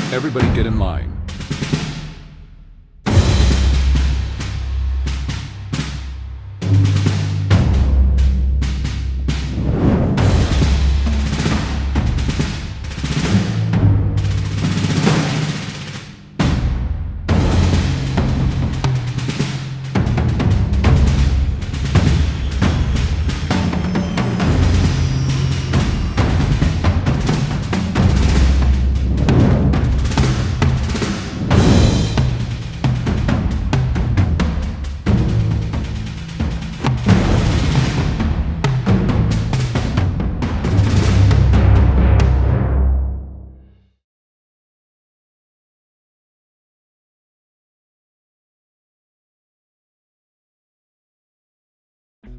Everybody get in line.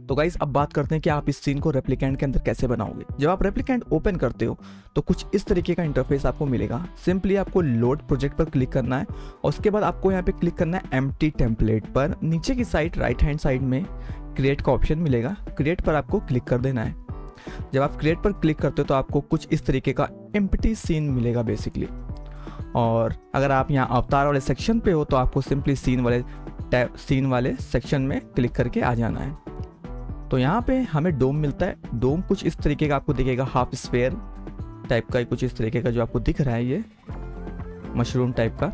तो guys अब बात करते हैं कि आप इस सीन को रेप्लिकेंट के अंदर कैसे बनाओगे। जब आप रेप्लिकेंट ओपन करते हो तो कुछ इस तरीके का इंटरफेस आपको मिलेगा। सिंपली आपको लोड प्रोजेक्ट पर क्लिक करना है और उसके बाद आपको यहाँ पे क्लिक करना है एम्प्टी टेम्पलेट पर। नीचे की साइड राइट हैंड साइड में क्रिएट का ऑप्शन मिलेगा, क्रिएट पर आपको क्लिक कर देना है। जब आप क्रिएट पर क्लिक करते हो तो आपको कुछ इस तरीके का एम्प्टी सीन मिलेगा बेसिकली। और अगर आप यहाँ अवतार वाले सेक्शन पे हो तो आपको सिंपली सीन वाले सेक्शन में क्लिक करके आ जाना है। तो यहाँ पे हमें डोम मिलता है। डोम कुछ इस तरीके का आपको दिखेगा, हाफ स्फेयर टाइप का, कुछ इस तरीके का जो आपको दिख रहा है, ये मशरूम टाइप का,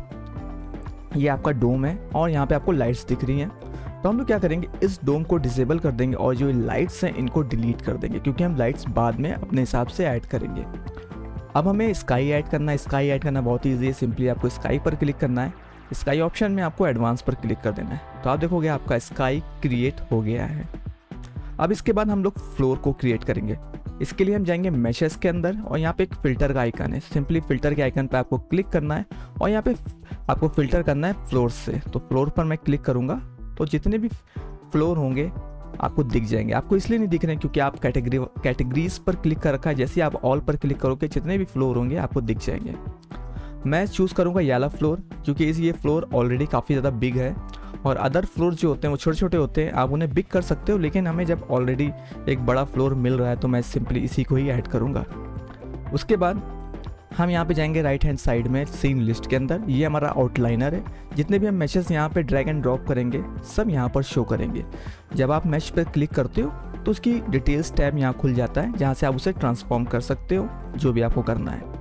ये आपका डोम है। और यहाँ पे आपको लाइट्स दिख रही हैं। तो हम लोग क्या करेंगे, इस डोम को डिसेबल कर देंगे और जो लाइट्स हैं इनको डिलीट कर देंगे, क्योंकि हम लाइट्स बाद में अपने हिसाब से ऐड करेंगे। अब हमें स्काई ऐड करना है। स्काई ऐड करना बहुत ईजी है। सिंपली आपको स्काई पर क्लिक करना है। स्काई ऑप्शन में आपको एडवांस पर क्लिक कर देना है। तो आप देखोगे आपका स्काई क्रिएट हो गया है। अब इसके बाद हम लोग फ्लोर को क्रिएट करेंगे। इसके लिए हम जाएंगे मैशेस के अंदर और यहाँ पे एक फ़िल्टर का आइकन है। सिंपली फ़िल्टर के आइकन पे आपको क्लिक करना है और यहाँ पे आपको फ़िल्टर करना है फ्लोर से। तो फ्लोर पर मैं क्लिक करूँगा तो जितने भी फ्लोर होंगे आपको दिख जाएंगे। आपको इसलिए नहीं दिख रहे हैं क्योंकि आप कैटेगरीज पर क्लिक कर रखा है। जैसे आप ऑल पर क्लिक करोगे जितने भी फ्लोर होंगे आपको दिख जाएंगे। मैं चूज़ करूँगा येलो फ्लोर, क्योंकि ये फ्लोर ऑलरेडी काफ़ी ज़्यादा बिग है और अदर फ्लोर जो होते हैं वो छोटे छोटे होते हैं। आप उन्हें बिग कर सकते हो, लेकिन हमें जब ऑलरेडी एक बड़ा फ्लोर मिल रहा है तो मैं सिंपली इसी को ही ऐड करूँगा। उसके बाद हम यहाँ पे जाएंगे राइट हैंड साइड में सीन लिस्ट के अंदर। ये हमारा आउटलाइनर है। जितने भी हम मैशेस यहाँ पे ड्रैग एंड ड्रॉप करेंगे सब यहाँ पर शो करेंगे। जब आप मैश पर क्लिक करते हो तो उसकी डिटेल्स टैब यहाँ खुल जाता है, जहाँ से आप उसे ट्रांसफॉर्म कर सकते हो जो भी आपको करना है।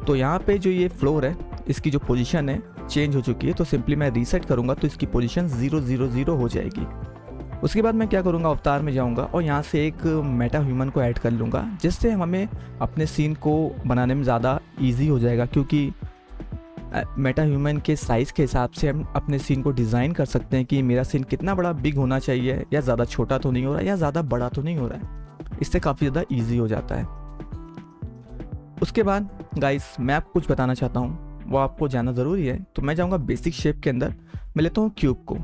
तो यहाँ पे जो ये फ्लोर है इसकी जो पोजीशन है चेंज हो चुकी है। तो सिंपली मैं रीसेट करूँगा तो इसकी पोजीशन 000 हो जाएगी। उसके बाद मैं क्या करूँगा, अवतार में जाऊँगा और यहाँ से एक मेटा ह्यूमन को ऐड कर लूँगा, जिससे हमें अपने सीन को बनाने में ज़्यादा ईजी हो जाएगा, क्योंकि मेटा ह्यूमन के साइज़ के हिसाब से हम अपने सीन को डिज़ाइन कर सकते हैं कि मेरा सीन कितना बड़ा बिग होना चाहिए, या ज़्यादा छोटा तो नहीं हो रहा है या ज़्यादा बड़ा तो नहीं हो रहा है। इससे काफ़ी ज़्यादा ईजी हो जाता है। उसके बाद गाइस मैं आपको कुछ बताना चाहता हूँ, वो आपको जानना ज़रूरी है। तो मैं जाऊँगा बेसिक शेप के अंदर, मैं लेता हूँ क्यूब को।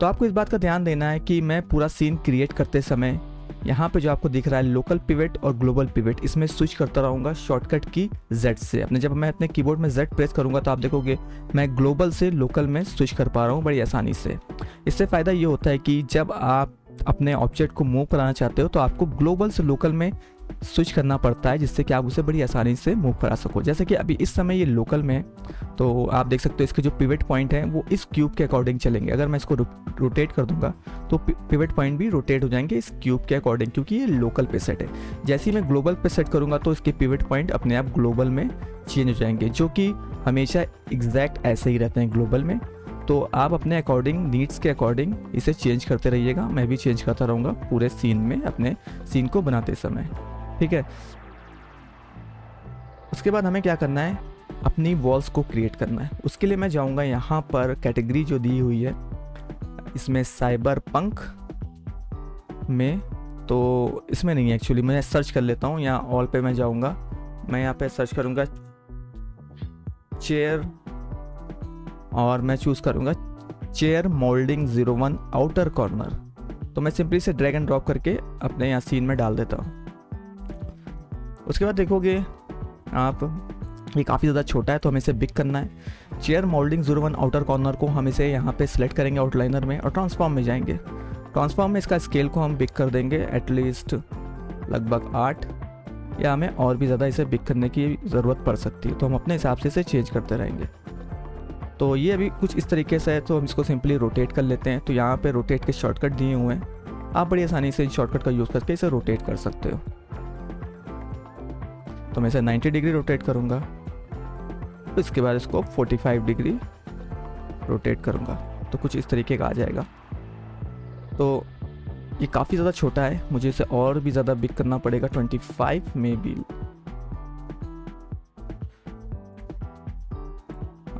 तो आपको इस बात का ध्यान देना है कि मैं पूरा सीन क्रिएट करते समय यहाँ पे जो आपको दिख रहा है लोकल पिवट और ग्लोबल पिवट, इसमें स्विच करता रहूँगा शॉर्टकट की Z से। जब मैं अपने कीबोर्ड में Z प्रेस करूँगा तो आप देखोगे मैं ग्लोबल से लोकल में स्विच कर पा रहा हूँ बड़ी आसानी से। इससे फ़ायदा ये होता है कि जब आप अपने ऑब्जेक्ट को मूव कराना चाहते हो तो आपको ग्लोबल से लोकल में स्विच करना पड़ता है, जिससे कि आप उसे बड़ी आसानी से मूव करा सको। जैसे कि अभी इस समय ये लोकल में है, तो आप देख सकते हो इसके जो पिवट पॉइंट हैं वो इस क्यूब के अकॉर्डिंग चलेंगे। अगर मैं इसको रोटेट कर दूंगा तो पिवट पॉइंट भी रोटेट हो जाएंगे इस क्यूब के अकॉर्डिंग, क्योंकि ये लोकल पे सेट है। जैसे ही मैं ग्लोबल पे सेट करूँगा तो इसके पिवट पॉइंट अपने आप ग्लोबल में चेंज हो जाएंगे, जो कि हमेशा एग्जैक्ट ऐसे ही रहते हैं ग्लोबल में। तो आप अपने अकॉर्डिंग, नीड्स के अकॉर्डिंग इसे चेंज करते रहिएगा। मैं भी चेंज करता रहूँगा पूरे सीन में, अपने सीन को बनाते समय, ठीक है। उसके बाद हमें क्या करना है, अपनी वॉल्स को क्रिएट करना है। उसके लिए मैं जाऊंगा यहाँ पर कैटेगरी जो दी हुई है इसमें साइबर पंक में, तो इसमें नहीं है एक्चुअली, मैं सर्च कर लेता हूँ। यहाँ ऑल पे मैं जाऊंगा, मैं यहाँ पे सर्च करूँगा चेयर और मैं चूज़ करूँगा चेयर मोल्डिंग 01 आउटर कॉर्नर। तो मैं सिंपली से ड्रैग एंड ड्रॉप करके अपने यहाँ सीन में डाल देता हूँ। उसके बाद देखोगे आप ये काफ़ी ज़्यादा छोटा है तो हमें इसे बिग करना है। चेयर मोल्डिंग 01 आउटर कॉर्नर को हम इसे यहाँ पे सिलेक्ट करेंगे आउटलाइनर में और ट्रांसफॉर्म में जाएंगे। ट्रांसफॉर्म में इसका स्केल को हम बिग कर देंगे एटलीस्ट लगभग 8, या हमें और भी ज़्यादा इसे बिग करने की ज़रूरत पड़ सकती है, तो हम अपने हिसाब से इसे चेंज करते रहेंगे। तो ये अभी कुछ इस तरीके से है, तो हम इसको सिंपली रोटेट कर लेते हैं। तो यहाँ पे रोटेट के शॉर्टकट दिए हुए हैं, आप बड़ी आसानी से इन शॉर्टकट का यूज़ करके इसे रोटेट कर सकते हो। तो मैं इसे 90 डिग्री रोटेट करूँगा, तो इसके बाद इसको 45 डिग्री रोटेट करूँगा, तो कुछ इस तरीके का आ जाएगा। तो ये काफ़ी ज़्यादा छोटा है, मुझे इसे और भी ज़्यादा बिग करना पड़ेगा, 25 में भी।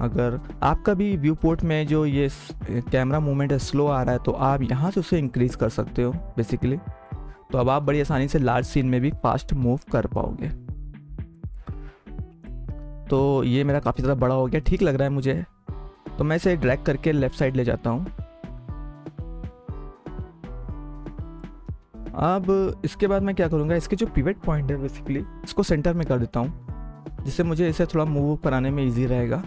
अगर आपका भी व्यू पोर्ट में जो ये कैमरा मूवमेंट है स्लो आ रहा है, तो आप यहाँ से उसे इंक्रीज़ कर सकते हो बेसिकली। तो अब आप बड़ी आसानी से लार्ज सीन में भी फास्ट मूव कर पाओगे। तो ये मेरा काफ़ी ज़्यादा बड़ा हो गया, ठीक लग रहा है मुझे। तो मैं इसे ड्रैग करके लेफ़्ट साइड ले जाता हूँ। अब इसके बाद मैं क्या करूँगा, इसके जो पिवट पॉइंट है बेसिकली इसको सेंटर में कर देता हूँ, जिससे मुझे इसे थोड़ा मूव कराने में इजी रहेगा।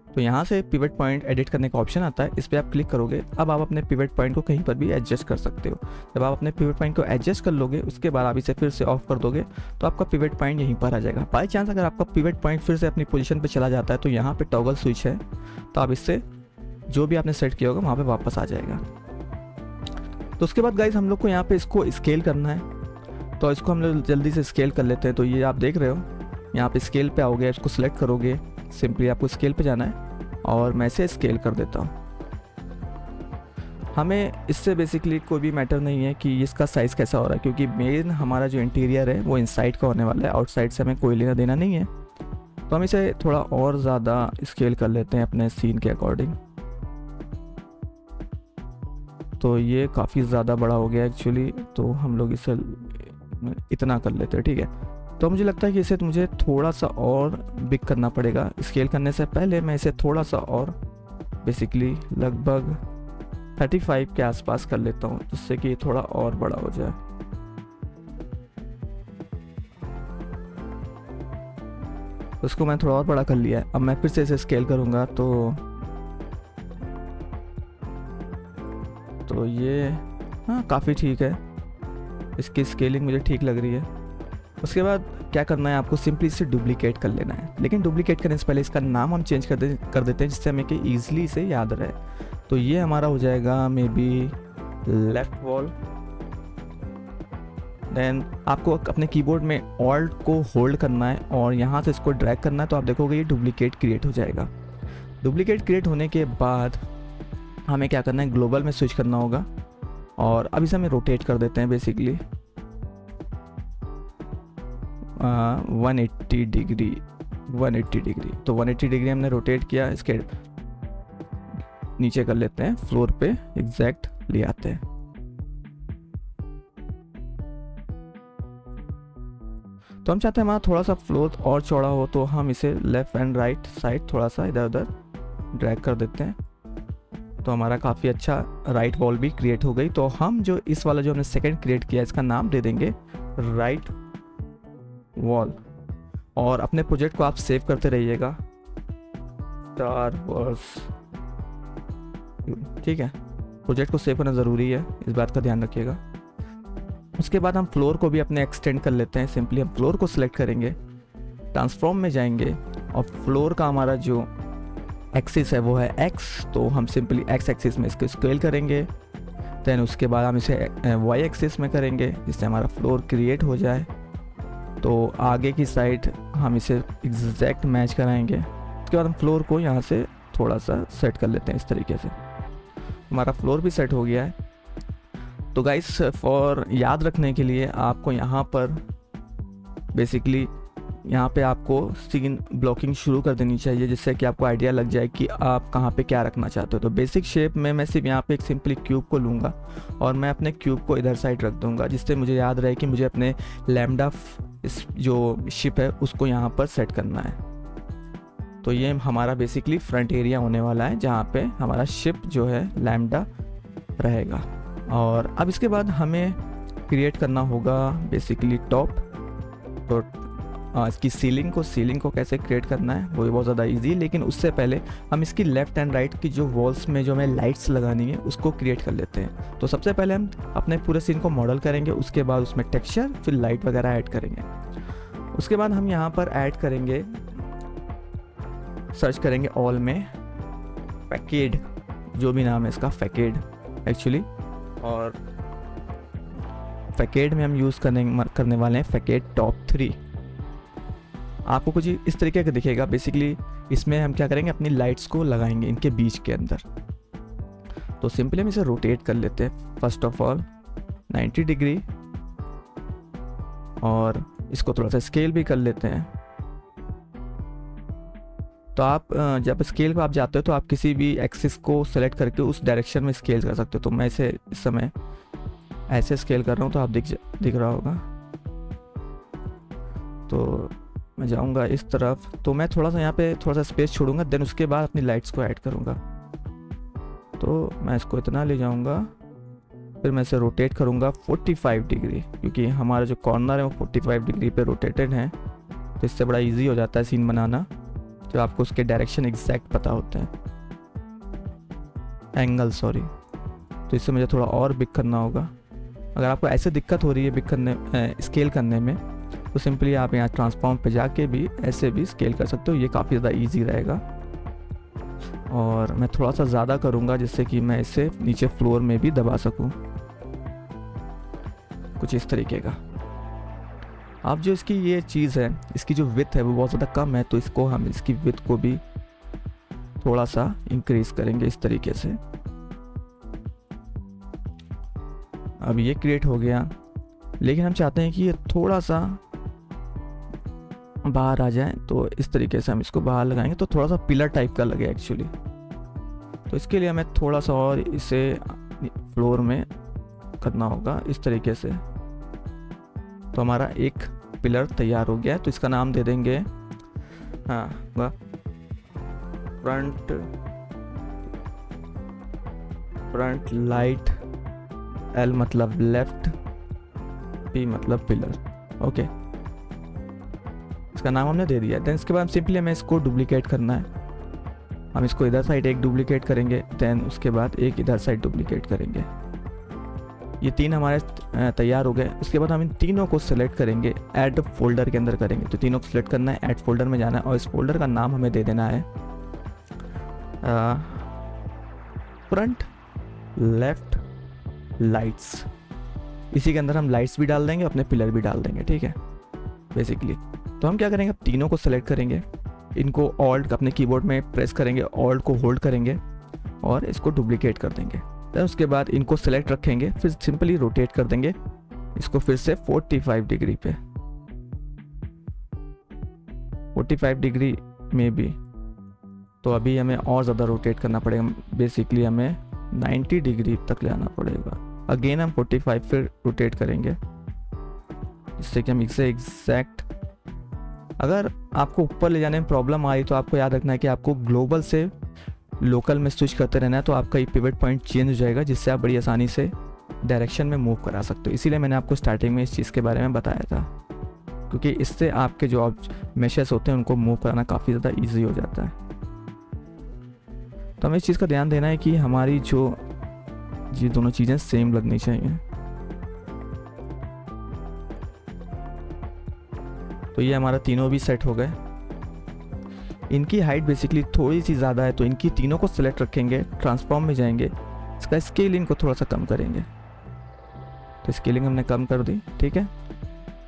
तो यहाँ से पिवट पॉइंट एडिट करने का ऑप्शन आता है, इस पर आप क्लिक करोगे। अब आप अपने पिवट पॉइंट को कहीं पर भी एडजस्ट कर सकते हो। जब आप अपने पिवट पॉइंट को एडजस्ट कर लोगे, उसके बाद आप इसे फिर से ऑफ कर दोगे, तो आपका पिवट पॉइंट यहीं पर आ जाएगा। बाई चांस अगर आपका पिवट पॉइंट फिर से अपनी पोजीशन पे चला जाता है, तो यहाँ पे टॉगल स्विच है, तो आप इससे जो भी आपने सेट किया होगा वहाँ पे वापस आ जाएगा। तो उसके बाद गाइस हम लोग को यहाँ पे इसको स्केल करना है, तो इसको हम लोग जल्दी से स्केल कर लेते हैं। तो ये आप देख रहे हो, यहाँ पे स्केल पे आओगे, इसको सिलेक्ट करोगे, सिंपली आपको स्केल पे जाना है और मैं इसे स्केल कर देता हूँ। हमें इससे बेसिकली कोई भी मैटर नहीं है कि इसका साइज़ कैसा हो रहा है, क्योंकि मेन हमारा जो इंटीरियर है वो इनसाइड का होने वाला है, आउटसाइड से हमें कोई लेना देना नहीं है। तो हम इसे थोड़ा और ज़्यादा स्केल कर लेते हैं अपने सीन के अकॉर्डिंग। तो ये काफ़ी ज़्यादा बड़ा हो गया एक्चुअली, तो हम लोग इसे इतना कर लेते हैं, ठीक है। तो मुझे लगता है कि इसे मुझे थोड़ा सा और बिग करना पड़ेगा। स्केल करने से पहले मैं इसे थोड़ा सा और बेसिकली लगभग 35 के आसपास कर लेता हूँ, जिससे कि थोड़ा और बड़ा हो जाए। उसको मैं थोड़ा और बड़ा कर लिया है। अब मैं फिर से इसे स्केल करूँगा, तो ये हाँ काफ़ी ठीक है, इसकी स्केलिंग मुझे ठीक लग रही है। उसके बाद क्या करना है, आपको सिंपली इसे डुप्लीकेट कर लेना है। लेकिन डुप्लीकेट करने से पहले इसका नाम हम चेंज कर देते हैं, जिससे हमें कि ईजिली इसे याद रहे। तो ये हमारा हो जाएगा maybe left wall. Then आपको अपने कीबोर्ड में ऑल्ट को होल्ड करना है और यहाँ से इसको ड्रैग करना है, तो आप देखोगे ये डुप्लीकेट क्रिएट हो जाएगा। डुप्लीकेट क्रिएट होने के बाद हमें क्या करना है, ग्लोबल में स्विच करना होगा और अब इसे हमें रोटेट कर देते हैं बेसिकली 180 डिग्री। तो 180 डिग्री हमने रोटेट किया, इसके नीचे कर लेते हैं, फ्लोर पे एग्जैक्ट ले आते हैं। तो हम चाहते हैं हमारा थोड़ा सा फ्लोर और चौड़ा हो, तो हम इसे लेफ्ट एंड राइट साइड थोड़ा सा इधर उधर ड्रैग कर देते हैं। तो हमारा काफ़ी अच्छा राइट वॉल भी क्रिएट हो गई। तो हम जो इस वाला जो हमने सेकंड क्रिएट किया, इसका नाम दे देंगे राइट वॉल। और अपने प्रोजेक्ट को आप सेव करते रहिएगा, स्टार वॉर्स, ठीक है। प्रोजेक्ट को सेव करना ज़रूरी है, इस बात का ध्यान रखिएगा। उसके बाद हम फ्लोर को भी अपने एक्सटेंड कर लेते हैं। सिंपली हम फ्लोर को सिलेक्ट करेंगे, ट्रांसफॉर्म में जाएंगे और फ्लोर का हमारा जो एक्सिस है वो है x, तो हम सिंपली x एक्सिस में इसको स्केल करेंगे। देन उसके बाद हम इसे y एक्सिस में करेंगे, जिससे हमारा फ्लोर क्रिएट हो जाए। तो आगे की साइड हम इसे एग्जैक्ट मैच कराएंगे। उसके बाद हम फ्लोर को यहाँ से थोड़ा सा सेट कर लेते हैं इस तरीके से। हमारा फ्लोर भी सेट हो गया है। तो गाइस फॉर याद रखने के लिए आपको यहाँ पर बेसिकली यहाँ पे आपको सीन ब्लॉकिंग शुरू कर देनी चाहिए, जिससे कि आपको आइडिया लग जाए कि आप कहाँ पे क्या रखना चाहते हो। तो बेसिक शेप में मैं सिर्फ यहाँ पे एक सिंपली क्यूब को लूँगा और मैं अपने क्यूब को इधर साइड रख दूँगा, जिससे मुझे याद रहे कि मुझे अपने लैम्डा इस जो शिप है उसको यहाँ पर सेट करना है। तो ये हमारा बेसिकली फ्रंट एरिया होने वाला है, जहाँ पे हमारा शिप जो है लैम्डा रहेगा। और अब इसके बाद हमें क्रिएट करना होगा बेसिकली टॉप। तो इसकी सीलिंग को कैसे क्रिएट करना है वो भी बहुत ज़्यादा इजी, लेकिन उससे पहले हम इसकी लेफ़्ट एंड राइट की जो वॉल्स में जो हमें लाइट्स लगानी है उसको क्रिएट कर लेते हैं। तो सबसे पहले हम अपने पूरे सीन को मॉडल करेंगे, उसके बाद उसमें टेक्सचर, फिर लाइट वगैरह ऐड करेंगे। उसके बाद हम यहाँ पर ऐड करेंगे, सर्च करेंगे ऑल में फैकेड, जो भी नाम है इसका, फैकेड एक्चुअली, और फैकेड में हम यूज़ करने वाले हैं फैकेड टॉप 3। आपको कुछ इस तरीके का दिखेगा। बेसिकली इसमें हम क्या करेंगे, अपनी लाइट्स को लगाएंगे इनके बीच के अंदर। तो सिंपली हम इसे रोटेट कर लेते हैं फर्स्ट ऑफ ऑल 90 डिग्री, और इसको थोड़ा सा स्केल भी कर लेते हैं। तो आप जब स्केल पर आप जाते हो तो आप किसी भी एक्सिस को सेलेक्ट करके उस डायरेक्शन में स्केल कर सकते हो। तो मैं इसे इस समय ऐसे स्केल कर रहा हूँ, तो आप दिख रहा होगा। तो मैं जाऊँगा इस तरफ, तो मैं थोड़ा सा यहाँ पे थोड़ा सा स्पेस छोड़ूंगा, देन उसके बाद अपनी लाइट्स को ऐड करूँगा। तो मैं इसको इतना ले जाऊँगा, फिर मैं इसे रोटेट करूँगा 45 डिग्री, क्योंकि हमारा जो कॉर्नर है वो 45 डिग्री पे रोटेटेड है। तो इससे बड़ा ईजी हो जाता है सीन बनाना, जब आपको उसके डायरेक्शन एग्जैक्ट पता होता है, एंगल सॉरी। तो इससे मुझे थोड़ा और बिग करना होगा। अगर आपको ऐसे दिक्कत हो रही है बिग करने स्केल करने में, तो सिंपली आप यहाँ ट्रांसफॉर्म पे जाके भी ऐसे भी स्केल कर सकते हो। ये काफ़ी ज़्यादा ईजी रहेगा। और मैं थोड़ा सा ज़्यादा करूँगा जिससे कि मैं इसे नीचे फ्लोर में भी दबा सकूँ, कुछ इस तरीके का। अब जो इसकी ये चीज़ है, इसकी जो विड्थ है वो बहुत ज़्यादा कम है, तो इसको हम इसकी विड्थ को भी थोड़ा सा इंक्रीज करेंगे इस तरीके से। अब ये क्रिएट हो गया, लेकिन हम चाहते हैं कि ये थोड़ा सा बाहर आ जाए। तो इस तरीके से हम इसको बाहर लगाएंगे तो थोड़ा सा पिलर टाइप का लगे एक्चुअली। तो इसके लिए हमें थोड़ा सा और इसे फ्लोर में करना होगा इस तरीके से। तो हमारा एक पिलर तैयार हो गया है। तो इसका नाम दे देंगे फ्रंट लाइट, एल मतलब लेफ्ट, पी मतलब पिलर। ओके, इसका नाम हमने दे दिया। देन इसके बाद सिंपली हमें इसको डुप्लीकेट करना है। हम इसको इधर साइड एक डुप्लीकेट करेंगे, देन उसके बाद एक इधर साइड डुप्लीकेट करेंगे। ये 3 हमारे तैयार हो गए। उसके बाद हम इन तीनों को सिलेक्ट करेंगे, ऐड फोल्डर के अंदर करेंगे। तो तीनों को सिलेक्ट करना है, ऐड फोल्डर में जाना है, और इस फोल्डर का नाम हमें दे देना है फ्रंट लेफ्ट लाइट्स। इसी के अंदर हम लाइट्स भी डाल देंगे, अपने पिलर भी डाल देंगे, ठीक है बेसिकली। तो हम क्या करेंगे, अब तीनों को सेलेक्ट करेंगे, इनको ऑल्ट अपने कीबोर्ड में प्रेस करेंगे, ऑल्ट को होल्ड करेंगे और इसको डुप्लीकेट कर देंगे। फिर उसके बाद इनको सेलेक्ट रखेंगे, फिर सिंपली रोटेट कर देंगे इसको फिर से 45 डिग्री पे, 45 डिग्री में भी। तो अभी हमें और ज़्यादा रोटेट करना पड़ेगा, बेसिकली हमें 90 डिग्री तक ले आना पड़ेगा। अगेन हम 45 फिर रोटेट करेंगे, इससे कि हम इसे एग्जैक्ट। अगर आपको ऊपर ले जाने में प्रॉब्लम आई तो आपको याद रखना है कि आपको ग्लोबल से लोकल में स्विच करते रहना है। तो आपका ये पिवट पॉइंट चेंज हो जाएगा, जिससे आप बड़ी आसानी से डायरेक्शन में मूव करा सकते हो। इसीलिए मैंने आपको स्टार्टिंग में इस चीज़ के बारे में बताया था, क्योंकि इससे आपके जो मैशेस होते हैं उनको मूव कराना काफ़ी ज़्यादा ईजी हो जाता है। तो हमें इस चीज़ का ध्यान देना है कि हमारी जो ये दोनों चीज़ें सेम लगनी चाहिए। तो ये हमारा तीनों भी सेट हो गए। इनकी हाइट बेसिकली थोड़ी सी ज़्यादा है, तो इनकी तीनों को सिलेक्ट रखेंगे, ट्रांसफॉर्म में जाएंगे, इसका स्केलिंग को थोड़ा सा कम करेंगे। तो स्केलिंग हमने कम कर दी, ठीक है।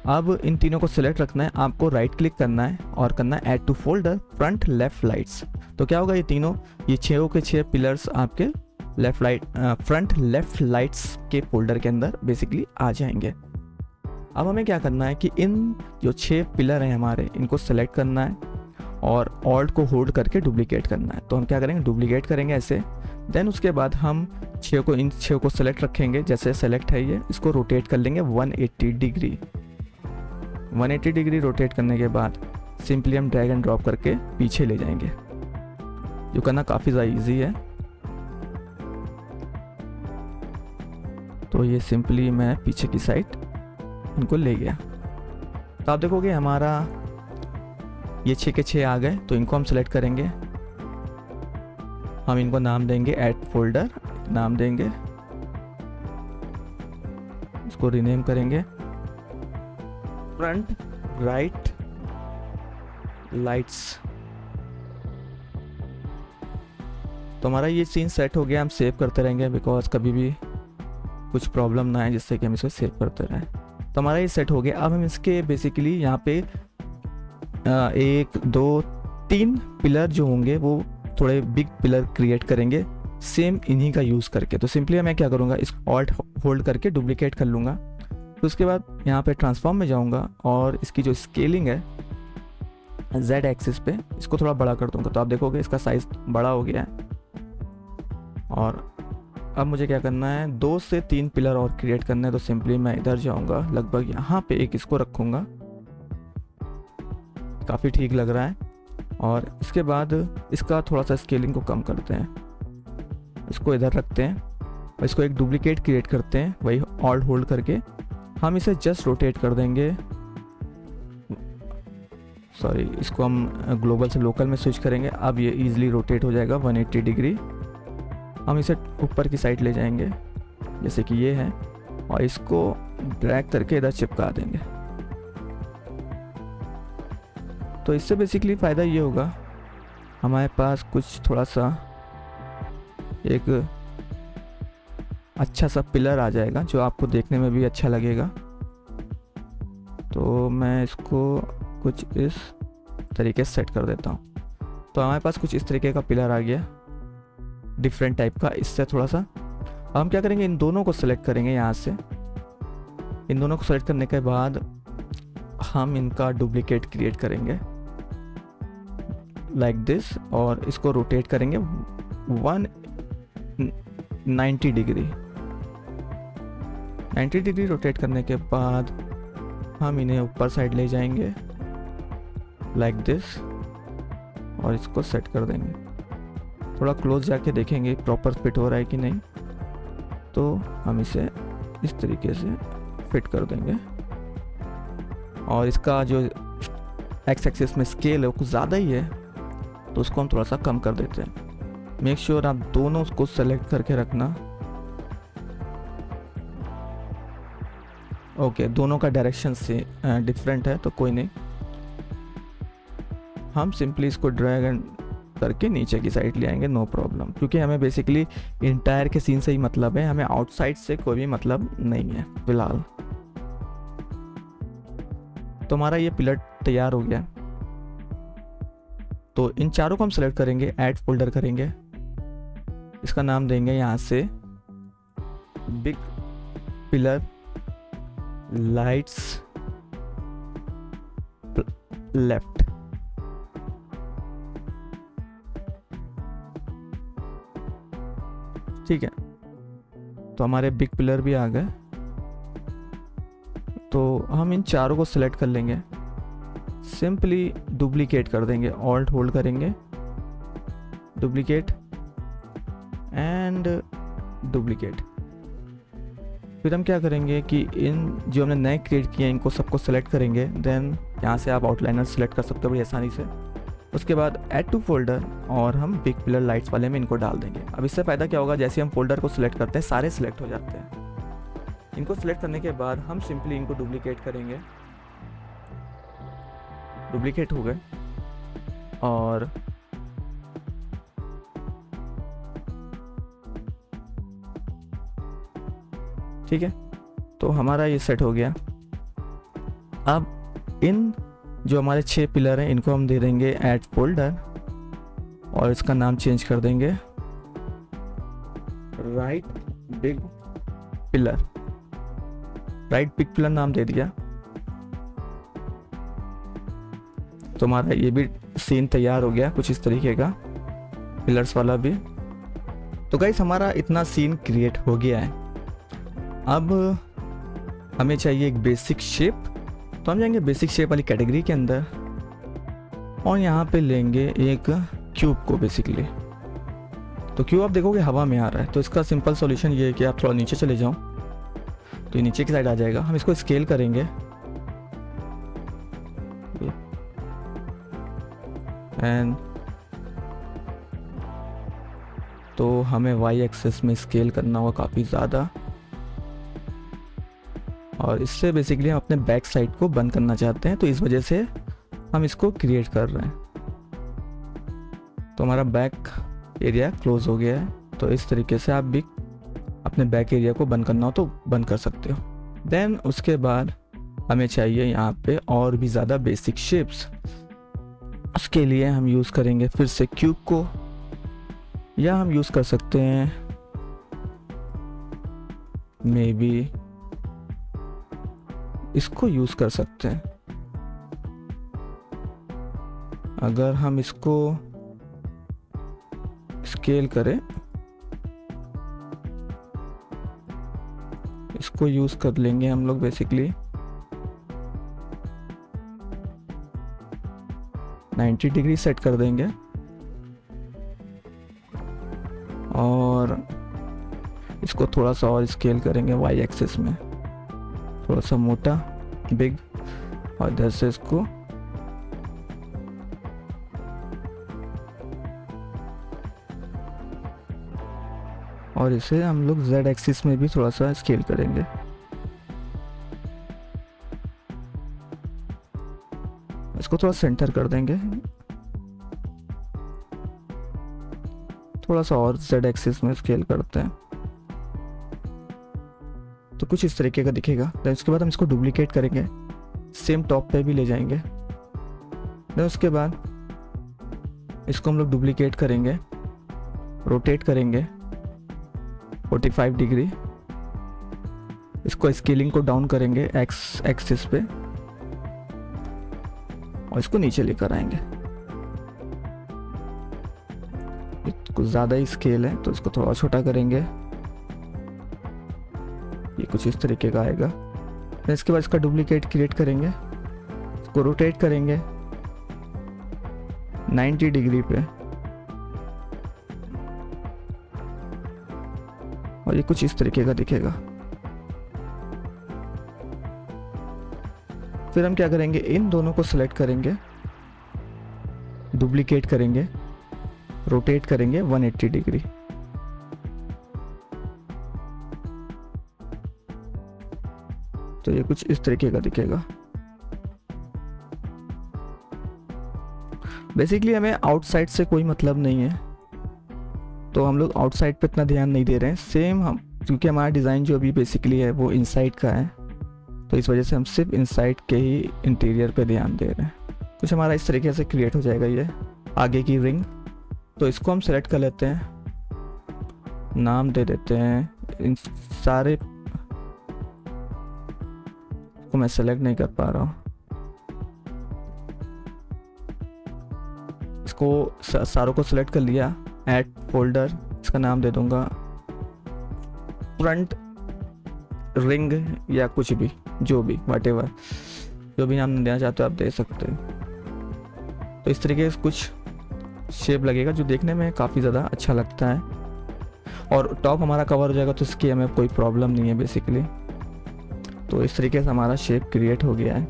अब इन तीनों को सिलेक्ट रखना है, आपको राइट क्लिक करना है और करना है add to folder front left lights. तो क्या होगा, ये तीनों, ये 6 के 6 पिलर्स आपके फ्रंट लेफ्ट लाइट्स के फोल्डर के अंदर बेसिकली आ जाएंगे। अब हमें क्या करना है कि इन जो 6 पिलर हैं हमारे, इनको सेलेक्ट करना है और ऑल्ट को होल्ड करके डुप्लीकेट करना है। तो हम क्या करेंगे, डुप्लीकेट करेंगे ऐसे। देन उसके बाद हम इन 6 को सेलेक्ट रखेंगे, जैसे सेलेक्ट है ये, इसको रोटेट कर लेंगे 180 डिग्री। 180 डिग्री रोटेट करने के बाद सिंपली हम ड्रैग एंड ड्रॉप करके पीछे ले जाएंगे, जो करना काफ़ी ज़्यादा ईजी है। तो ये सिंपली मैं पीछे की साइड इनको ले गया। तो आप देखोगे हमारा ये 6 के 6 आ गए। तो इनको हम सेलेक्ट करेंगे, हम इनको नाम देंगे ऐड फोल्डर, नाम देंगे, इसको रीनेम करेंगे फ्रंट राइट लाइट्स। तो हमारा ये सीन सेट हो गया। हम सेव करते रहेंगे बिकॉज कभी भी कुछ प्रॉब्लम ना है, जिससे कि हम इसको सेव करते रहें। तो हमारा ये सेट हो गया। अब हम इसके बेसिकली यहाँ पे 1 2 3 पिलर जो होंगे वो थोड़े बिग पिलर क्रिएट करेंगे सेम इन्हीं का यूज़ करके। तो सिंपली मैं क्या करूँगा, इस ऑल्ट होल्ड करके डुप्लीकेट कर लूँगा। तो उसके बाद यहाँ पे ट्रांसफॉर्म में जाऊँगा और इसकी जो स्केलिंग है Z एक्सिस पे इसको थोड़ा बड़ा कर दूँगा। तो आप देखोगे इसका साइज़ बड़ा हो गया है। और अब मुझे क्या करना है, 2 से 3 पिलर और क्रिएट करना है। तो सिंपली मैं इधर जाऊँगा, लगभग यहाँ पे एक इसको रखूँगा, काफ़ी ठीक लग रहा है। और इसके बाद इसका थोड़ा सा स्केलिंग को कम करते हैं, इसको इधर रखते हैं और इसको एक डुप्लीकेट क्रिएट करते हैं, वही ऑल्ट होल्ड करके हम इसे जस्ट रोटेट कर देंगे। सॉरी, इसको हम ग्लोबल से लोकल में स्विच करेंगे। अब ये इजीली रोटेट हो जाएगा 180 डिग्री। हम इसे ऊपर की साइड ले जाएंगे जैसे कि ये है और इसको ड्रैग करके इधर चिपका देंगे। तो इससे बेसिकली फ़ायदा ये होगा, हमारे पास कुछ थोड़ा सा एक अच्छा सा पिलर आ जाएगा जो आपको देखने में भी अच्छा लगेगा। तो मैं इसको कुछ इस तरीके से सेट कर देता हूँ। तो हमारे पास कुछ इस तरीके का पिलर आ गया, डिफरेंट टाइप का। इससे थोड़ा सा हम क्या करेंगे, इन दोनों को सेलेक्ट करेंगे यहाँ से। इन दोनों को सेलेक्ट करने के बाद हम इनका डुप्लीकेट क्रिएट करेंगे लाइक दिस और इसको रोटेट करेंगे 190 डिग्री। 90 डिग्री रोटेट करने के बाद हम इन्हें ऊपर साइड ले जाएंगे लाइक दिस और इसको सेट कर देंगे। थोड़ा क्लोज जाके देखेंगे प्रॉपर फिट हो रहा है कि नहीं। तो हम इसे इस तरीके से फिट कर देंगे और इसका जो एक्स एक्सिस में स्केल है वो कुछ ज़्यादा ही है, तो उसको हम थोड़ा सा कम कर देते हैं। मेक श्योर आप दोनों उसको सेलेक्ट करके रखना। ओके, दोनों का डायरेक्शन से डिफरेंट है तो कोई नहीं, हम सिंपली इसको ड्रैग एंड करके नीचे की साइड ले आएंगे, नो प्रॉब्लम। क्योंकि हमें बेसिकली इंटायर के सीन से ही मतलब है, हमें आउटसाइड से कोई भी मतलब नहीं है फिलहाल। तो हमारा ये पिलर तैयार हो गया। तो इन चारों को हम सेलेक्ट करेंगे, ऐड फोल्डर करेंगे, इसका नाम देंगे यहाँ से बिग पिलर लाइट्स लेफ्ट। ठीक है, तो हमारे बिग पिलर भी आ गए। तो हम इन चारों को सिलेक्ट कर लेंगे, सिंपली डुप्लीकेट कर देंगे, ऑल्ट होल्ड करेंगे, डुप्लीकेट एंड डुप्लीकेट। फिर हम क्या करेंगे कि इन जो हमने नए क्रिएट किए हैं इनको सबको सेलेक्ट करेंगे। देन यहाँ से आप आउटलाइनर सेलेक्ट कर सकते हो बड़ी आसानी से। उसके बाद ऐड टू फोल्डर और हम बिग पिलर लाइट्स वाले में इनको डाल देंगे। अब इससे फ़ायदा क्या होगा, जैसे हम फोल्डर को सिलेक्ट करते हैं सारे सिलेक्ट हो जाते हैं। इनको सिलेक्ट करने के बाद हम सिंपली इनको डुप्लीकेट करेंगे, डुप्लीकेट हो गए। और ठीक है, तो हमारा ये सेट हो गया। अब इन जो हमारे 6 पिलर हैं इनको हम दे देंगे ऐड फोल्डर और इसका नाम चेंज कर देंगे right big pillar. Right big pillar नाम दे दिया। तो हमारा ये भी सीन तैयार हो गया कुछ इस तरीके का, पिलर्स वाला भी। तो गाइस हमारा इतना सीन क्रिएट हो गया है। अब हमें चाहिए एक बेसिक शेप, तो हम जाएंगे बेसिक शेप वाली कैटेगरी के अंदर और यहाँ पे लेंगे एक क्यूब को बेसिकली। तो क्यूब आप देखोगे हवा में आ रहा है, तो इसका सिंपल सॉल्यूशन ये है कि आप थोड़ा नीचे चले जाओ तो ये नीचे की साइड आ जाएगा। हम इसको स्केल करेंगे एंड तो हमें वाई एक्सेस में स्केल करना होगा काफ़ी ज़्यादा और इससे बेसिकली हम अपने बैक साइड को बंद करना चाहते हैं। तो इस वजह से हम इसको क्रिएट कर रहे हैं। तो हमारा बैक एरिया क्लोज हो गया है। तो इस तरीके से आप भी अपने बैक एरिया को बंद करना हो तो बंद कर सकते हो। देन उसके बाद हमें चाहिए यहाँ पे और भी ज़्यादा बेसिक शेप्स। उसके लिए हम यूज़ करेंगे फिर से क्यूब को, या हम यूज़ कर सकते हैं मे बी इसको यूज़ कर सकते हैं। अगर हम इसको स्केल करें, इसको यूज़ कर लेंगे हम लोग बेसिकली 90 डिग्री सेट कर देंगे और इसको थोड़ा सा और स्केल करेंगे वाई एक्सिस में, थोड़ा सा मोटा बिग, और इधर से इसको और इसे हम लोग z एक्सिस में भी थोड़ा सा स्केल करेंगे। इसको थोड़ा सेंटर कर देंगे, थोड़ा सा और z एक्सिस में स्केल करते हैं तो कुछ इस तरीके का दिखेगा। देन उसके बाद हम इसको डुप्लीकेट करेंगे, सेम टॉप पे भी ले जाएंगे। देन उसके बाद इसको हम लोग डुप्लीकेट करेंगे, रोटेट करेंगे 45 डिग्री, इसको स्केलिंग को डाउन करेंगे एक्स एक्सिस पे और इसको नीचे लेकर आएंगे। कुछ ज़्यादा ही स्केल है तो इसको थोड़ा छोटा करेंगे, ये कुछ इस तरीके का आएगा। फिर इसके बाद इसका डुप्लीकेट क्रिएट करेंगे, इसको रोटेट करेंगे 90 डिग्री पे और ये कुछ इस तरीके का दिखेगा। फिर हम क्या करेंगे, इन दोनों को सिलेक्ट करेंगे, डुप्लीकेट करेंगे, रोटेट करेंगे 180 डिग्री। तो ये कुछ इस तरीके का दिखेगा। बेसिकली हमें आउटसाइड से कोई मतलब नहीं है तो हम लोग आउटसाइड पे इतना ध्यान नहीं दे रहे हैं। सेम हम, क्योंकि हमारा डिज़ाइन जो अभी बेसिकली है वो इनसाइड का है तो इस वजह से हम सिर्फ इनसाइड के ही इंटीरियर पे ध्यान दे रहे हैं। कुछ हमारा इस तरीके से क्रिएट हो जाएगा ये आगे की रिंग। तो इसको हम सेलेक्ट कर लेते हैं, नाम दे देते हैं इन सारे को, मैं सेलेक्ट नहीं कर पा रहा हूँ, इसको सारों को सेलेक्ट कर लिया, ऐड फोल्डर, इसका नाम दे दूंगा फ्रंट रिंग या कुछ भी, जो भी व्हाटएवर, जो भी नाम देना चाहते हो आप दे सकते हो। तो इस तरीके से कुछ शेप लगेगा जो देखने में काफ़ी ज़्यादा अच्छा लगता है और टॉप हमारा कवर हो जाएगा तो इसकी हमें कोई प्रॉब्लम नहीं है बेसिकली। तो इस तरीके से हमारा शेप क्रिएट हो गया है।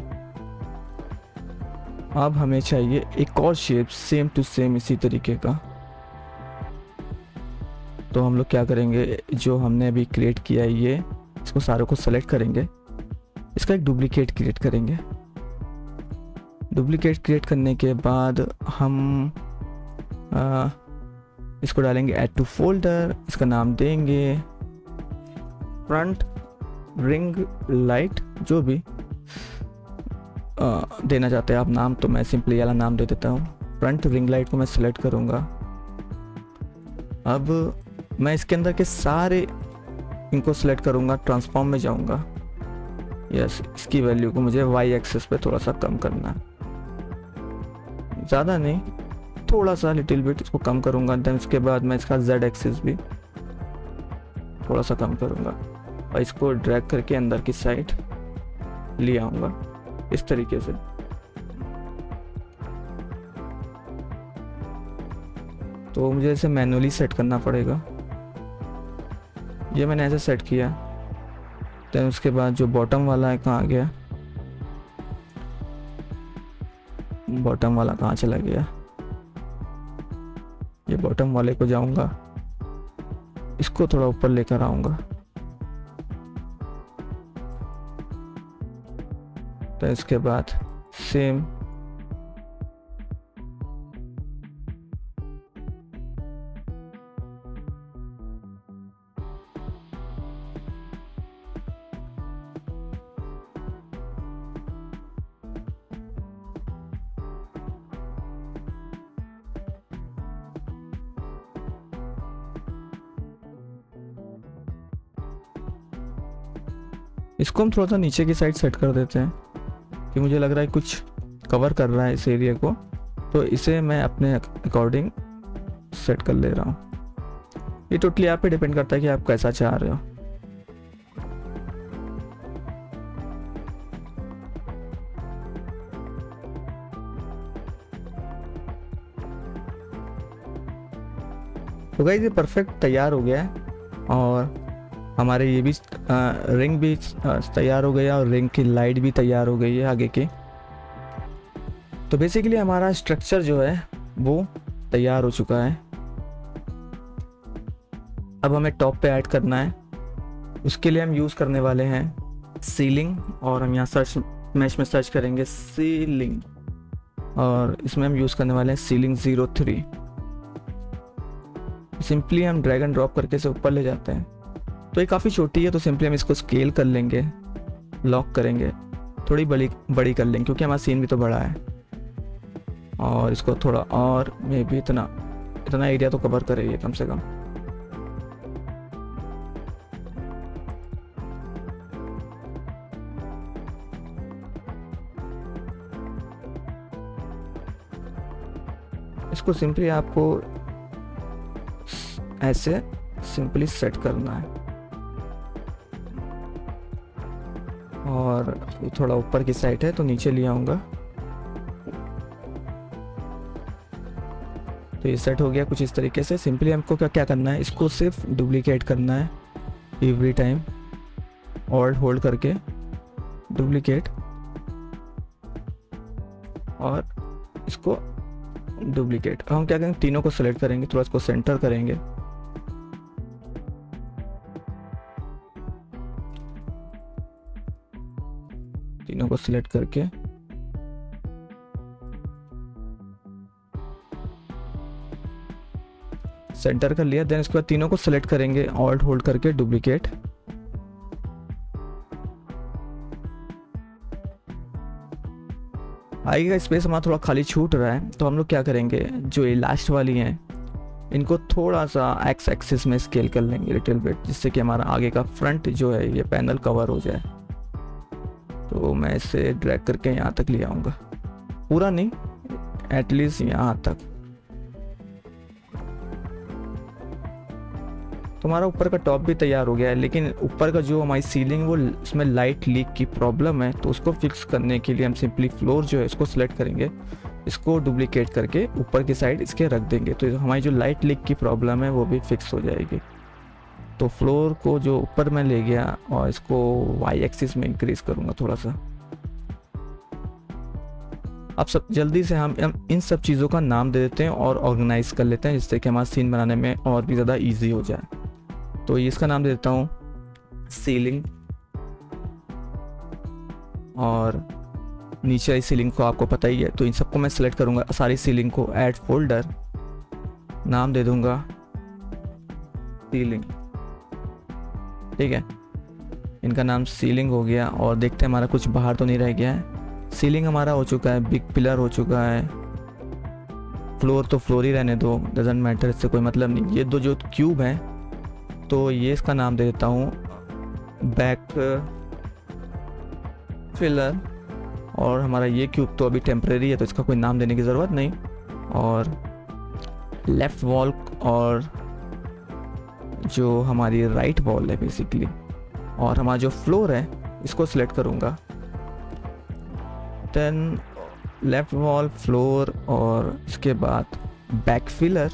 अब हमें चाहिए एक और शेप सेम टू सेम इसी तरीके का। तो हम लोग क्या करेंगे, जो हमने अभी क्रिएट किया है ये, इसको सारों को सेलेक्ट करेंगे, इसका एक डुप्लीकेट क्रिएट करेंगे। डुप्लीकेट क्रिएट करने के बाद हम इसको डालेंगे ऐड टू फोल्डर, इसका नाम देंगे फ्रंट रिंग लाइट, जो भी देना चाहते हैं आप नाम, तो मैं सिंपली वाला नाम दे देता हूँ। फ्रंट रिंग लाइट को मैं सिलेक्ट करूँगा। अब मैं इसके अंदर के सारे इनको सिलेक्ट करूँगा, ट्रांसफॉर्म में जाऊँगा, यस, इसकी वैल्यू को मुझे वाई एक्सिस पे थोड़ा सा कम करना, ज़्यादा नहीं, थोड़ा सा लिटिल बिट इसको कम करूँगा। देन उसके बाद मैं इसका जेड एक्सिस भी थोड़ा सा कम करूँगा और इसको ड्रैग करके अंदर की साइड ले आऊँगा इस तरीके से। तो मुझे इसे मैनुअली सेट करना पड़ेगा, ये मैंने ऐसे सेट किया। देन उसके बाद जो बॉटम वाला है कहाँ गया, बॉटम वाला कहाँ चला गया, ये बॉटम वाले को जाऊंगा, इसको थोड़ा ऊपर लेकर आऊंगा। तो इसके बाद सेम इसको हम थोड़ा सा नीचे की साइड सेट कर देते हैं कि मुझे लग रहा है कुछ कवर कर रहा है इस एरिया को, तो इसे मैं अपने अकॉर्डिंग सेट कर ले रहा हूँ। ये टोटली आप पे डिपेंड करता है कि आप कैसा चाह रहे हो। तो गाइस ये परफेक्ट तैयार हो गया है और हमारे ये भी रिंग भी तैयार हो गया और रिंग की लाइट भी तैयार हो गई है आगे की। तो बेसिकली हमारा स्ट्रक्चर जो है वो तैयार हो चुका है। अब हमें टॉप पे ऐड करना है। उसके लिए हम यूज़ करने वाले हैं सीलिंग, और हम यहाँ सर्च मैश में सर्च करेंगे सीलिंग, और इसमें हम यूज़ करने वाले हैं सीलिंग 03। सिंपली हम ड्रैग एंड ड्रॉप करके इसे ऊपर ले जाते हैं। तो ये काफ़ी छोटी है, तो सिंपली हम इसको स्केल कर लेंगे, लॉक करेंगे, थोड़ी बड़ी कर लेंगे क्योंकि हमारा सीन भी तो बड़ा है। और इसको थोड़ा और मे भी इतना एरिया तो कवर करे ये कम से कम। इसको सिंपली आपको ऐसे सिंपली सेट करना है, और ये थोड़ा ऊपर की साइड है तो नीचे ले आऊँगा। तो ये सेट हो गया कुछ इस तरीके से। सिंपली हमको क्या करना है, इसको सिर्फ डुप्लीकेट करना है एवरी टाइम, ऑल्ट होल्ड करके डुप्लीकेट, और इसको डुप्लीकेट। हम क्या करेंगे, तीनों को सेलेक्ट करेंगे, थोड़ा इसको सेंटर करेंगे, तीनों को सिलेक्ट करके सेंटर कर लिया। देन इसके बाद तीनों को सिलेक्ट करेंगे, ऑल्ट होल्ड करके डुप्लीकेट। आगे का स्पेस हमारा थोड़ा खाली छूट रहा है, तो हम लोग क्या करेंगे, जो ये लास्ट वाली हैं इनको थोड़ा सा एक्स एक्सिस में स्केल कर लेंगे लिटिल बिट, जिससे कि हमारा आगे का फ्रंट जो है ये पैनल कवर हो जाए। तो मैं इसे ड्रैग करके यहाँ तक ले आऊँगा, पूरा नहीं, एटलीस्ट यहाँ तक। तो हमारा ऊपर का टॉप भी तैयार हो गया है, लेकिन ऊपर का जो हमारी सीलिंग वो उसमें लाइट लीक की प्रॉब्लम है, तो उसको फिक्स करने के लिए हम सिंपली फ्लोर जो है इसको सिलेक्ट करेंगे, इसको डुप्लीकेट करके ऊपर की साइड इसके रख देंगे। तो हमारी जो लाइट लीक की प्रॉब्लम है वो भी फिक्स हो जाएगी। तो फ्लोर को जो ऊपर मैं ले गया और इसको वाई एक्सिस में इंक्रीज करूँगा थोड़ा सा। अब सब जल्दी से हम इन सब चीज़ों का नाम दे देते हैं और ऑर्गेनाइज कर लेते हैं, जिससे कि हमारा सीन बनाने में और भी ज़्यादा ईजी हो जाए। तो ये इसका नाम दे देता हूँ सीलिंग, और नीचे वाली सीलिंग को आपको पता ही है, तो इन सबको मैं सिलेक्ट करूँगा, सारी सीलिंग को ऐड फोल्डर, नाम दे दूँगा सीलिंग। ठीक है, इनका नाम सीलिंग हो गया। और देखते हैं हमारा कुछ बाहर तो नहीं रह गया है। सीलिंग हमारा हो चुका है, बिग पिलर हो चुका है, फ्लोर तो फ्लोर ही रहने दो, डजेंट मैटर, इससे कोई मतलब नहीं। ये दो जो क्यूब हैं, तो ये इसका नाम दे देता हूँ बैक फिलर, और हमारा ये क्यूब तो अभी टेम्परेरी है तो इसका कोई नाम देने की ज़रूरत नहीं। और लेफ़्ट वॉल और जो हमारी राइट वॉल है बेसिकली, और हमारा जो फ्लोर है इसको सिलेक्ट करूँगा। देन लेफ़्ट वॉल, फ्लोर, और इसके बाद बैक फिलर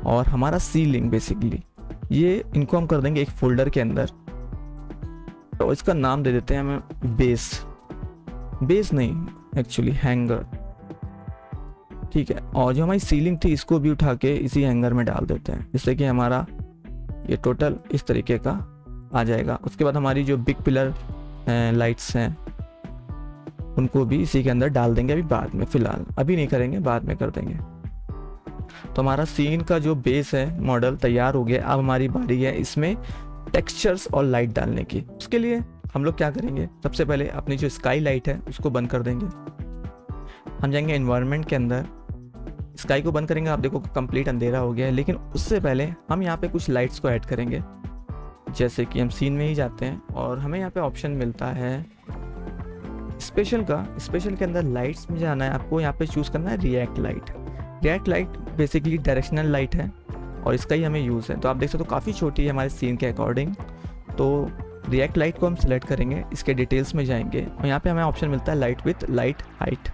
और हमारा सीलिंग बेसिकली, ये इनको हम कर देंगे एक फोल्डर के अंदर। तो इसका नाम दे देते हैं हमें बेस नहीं, एक्चुअली हैंगर। ठीक है, और जो हमारी सीलिंग थी इसको भी उठा के इसी हैंगर में डाल देते हैं, जिससे कि हमारा ये टोटल इस तरीके का आ जाएगा। उसके बाद हमारी जो बिग पिलर लाइट्स हैं उनको भी इसी के अंदर डाल देंगे, अभी बाद में, फिलहाल अभी नहीं करेंगे, बाद में कर देंगे। तो हमारा सीन का जो बेस है मॉडल तैयार हो गया। अब हमारी बारी है इसमें टेक्सचर्स और लाइट डालने की। उसके लिए हम लोग क्या करेंगे, सबसे पहले अपनी जो स्काई लाइट है उसको बंद कर देंगे। हम जाएंगे एनवायरनमेंट के अंदर, स्काई को बंद करेंगे। आप देखो कंप्लीट अंधेरा हो गया है, लेकिन उससे पहले हम यहाँ पे कुछ लाइट्स को ऐड करेंगे। जैसे कि हम सीन में ही जाते हैं और हमें यहाँ पे ऑप्शन मिलता है स्पेशल का। स्पेशल के अंदर लाइट्स में जाना है, आपको यहाँ पे चूज़ करना है react light. React light basically directional light है और इसका ही हमें यूज़ है। तो आप देख सकते हो काफ़ी छोटी है हमारे सीन के अकॉर्डिंग। तो रिएक्ट लाइट को हम सिलेक्ट करेंगे, इसके डिटेल्स में जाएंगे और यहाँ पे हमें ऑप्शन मिलता है लाइट विथ लाइट हाइट।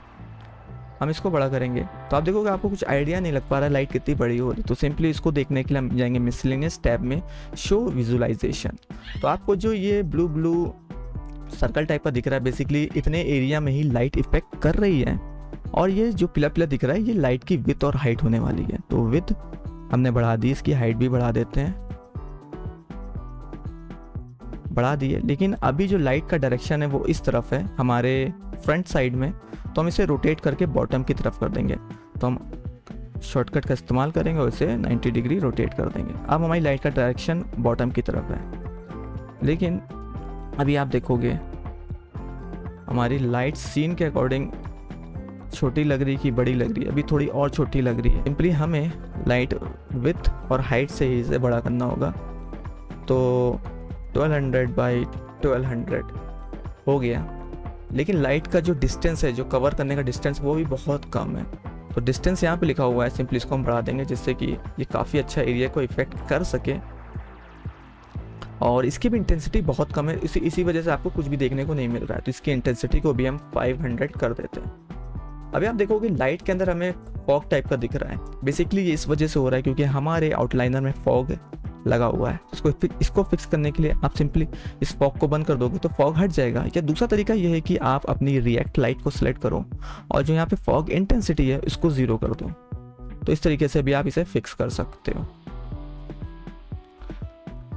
हम इसको बड़ा करेंगे तो आप देखोगे आपको कुछ आइडिया नहीं लग पा रहा है लाइट कितनी बड़ी हो रही। तो सिंपली इसको देखने के लिए हम जाएंगे मिसलेनियस टैब में शो विजुलाइजेशन। तो आपको जो ये ब्लू सर्कल टाइप का दिख रहा है बेसिकली इतने एरिया में ही लाइट इफेक्ट कर रही है और ये जो पीला पीला दिख रहा है ये लाइट की विथ और हाइट होने वाली है। तो विथ हमने बढ़ा दी, इसकी हाइट भी बढ़ा देते हैं, बढ़ा दी है। लेकिन अभी जो लाइट का डायरेक्शन है वो इस तरफ है हमारे फ्रंट साइड में, तो हम इसे रोटेट करके बॉटम की तरफ कर देंगे। तो हम शॉर्टकट का इस्तेमाल करेंगे और इसे 90 डिग्री रोटेट कर देंगे। अब हमारी लाइट का डायरेक्शन बॉटम की तरफ है। लेकिन अभी आप देखोगे हमारी लाइट सीन के अकॉर्डिंग छोटी लग रही कि बड़ी लग रही है, अभी थोड़ी और छोटी लग रही है। सिंपली हमें लाइट विथ और हाइट से ही इसे बड़ा करना होगा। तो 1200 बाई 1200 हो गया। लेकिन लाइट का जो डिस्टेंस है, जो कवर करने का डिस्टेंस, वो भी बहुत कम है। तो डिस्टेंस यहाँ पे लिखा हुआ है, सिंपली इसको हम बढ़ा देंगे जिससे कि ये काफ़ी अच्छा एरिया को इफेक्ट कर सके। और इसकी भी इंटेंसिटी बहुत कम है, इसी वजह से आपको कुछ भी देखने को नहीं मिल रहा है। तो इसकी इंटेंसिटी को भी हम 500 कर देते हैं। अभी आप देखोगे लाइट के अंदर हमें फॉग टाइप का दिख रहा है। बेसिकली ये इस वजह से हो रहा है क्योंकि हमारे आउटलाइनर में फॉग लगा हुआ है। इसको फिक्स करने के लिए आप सिंपली इस फॉग को बंद कर दोगे तो फॉग हट जाएगा। या दूसरा तरीका यह है कि आप अपनी रिएक्ट लाइट को सिलेक्ट करो और जो यहाँ पे फॉग इंटेंसिटी है इसको 0 कर दो। तो इस तरीके से भी आप इसे फिक्स कर सकते हो।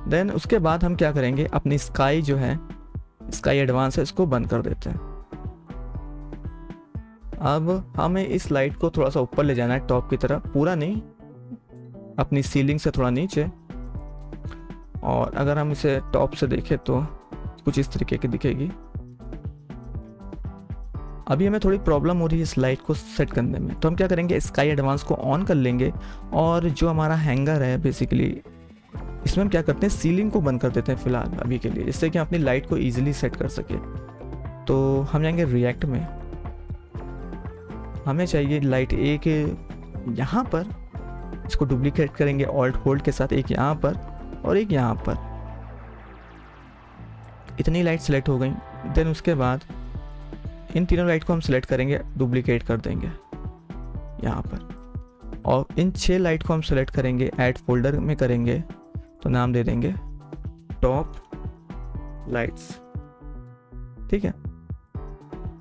देन उसके बाद हम क्या करेंगे, अपनी स्काई जो है, स्काई एडवांस है, इसको बंद कर देते हैं। अब हमें इस लाइट को थोड़ा सा ऊपर ले जाना है टॉप की तरफ, पूरा नहीं, अपनी सीलिंग से थोड़ा नीचे। और अगर हम इसे टॉप से देखें तो कुछ इस तरीके की दिखेगी। अभी हमें थोड़ी प्रॉब्लम हो रही है इस लाइट को सेट करने में। तो हम क्या करेंगे, स्काई एडवांस को ऑन कर लेंगे और जो हमारा हैंगर है बेसिकली इसमें हम क्या करते हैं, सीलिंग को बंद कर देते हैं फिलहाल अभी के लिए, जिससे कि हम अपनी लाइट को ईजिली सेट कर सके। तो हम जाएंगे रिएक्ट में, हमें चाहिए लाइट एक यहाँ पर, इसको डुप्लीकेट करेंगे ऑल्ट होल्ड के साथ, एक यहाँ पर और एक यहाँ पर। इतनी लाइट सेलेक्ट हो गई। देन उसके बाद इन तीनों लाइट को हम सेलेक्ट करेंगे, डुप्लीकेट कर देंगे यहाँ पर। और इन 6 लाइट को हम सेलेक्ट करेंगे, ऐड फोल्डर में करेंगे, तो नाम दे देंगे टॉप लाइट्स। ठीक है,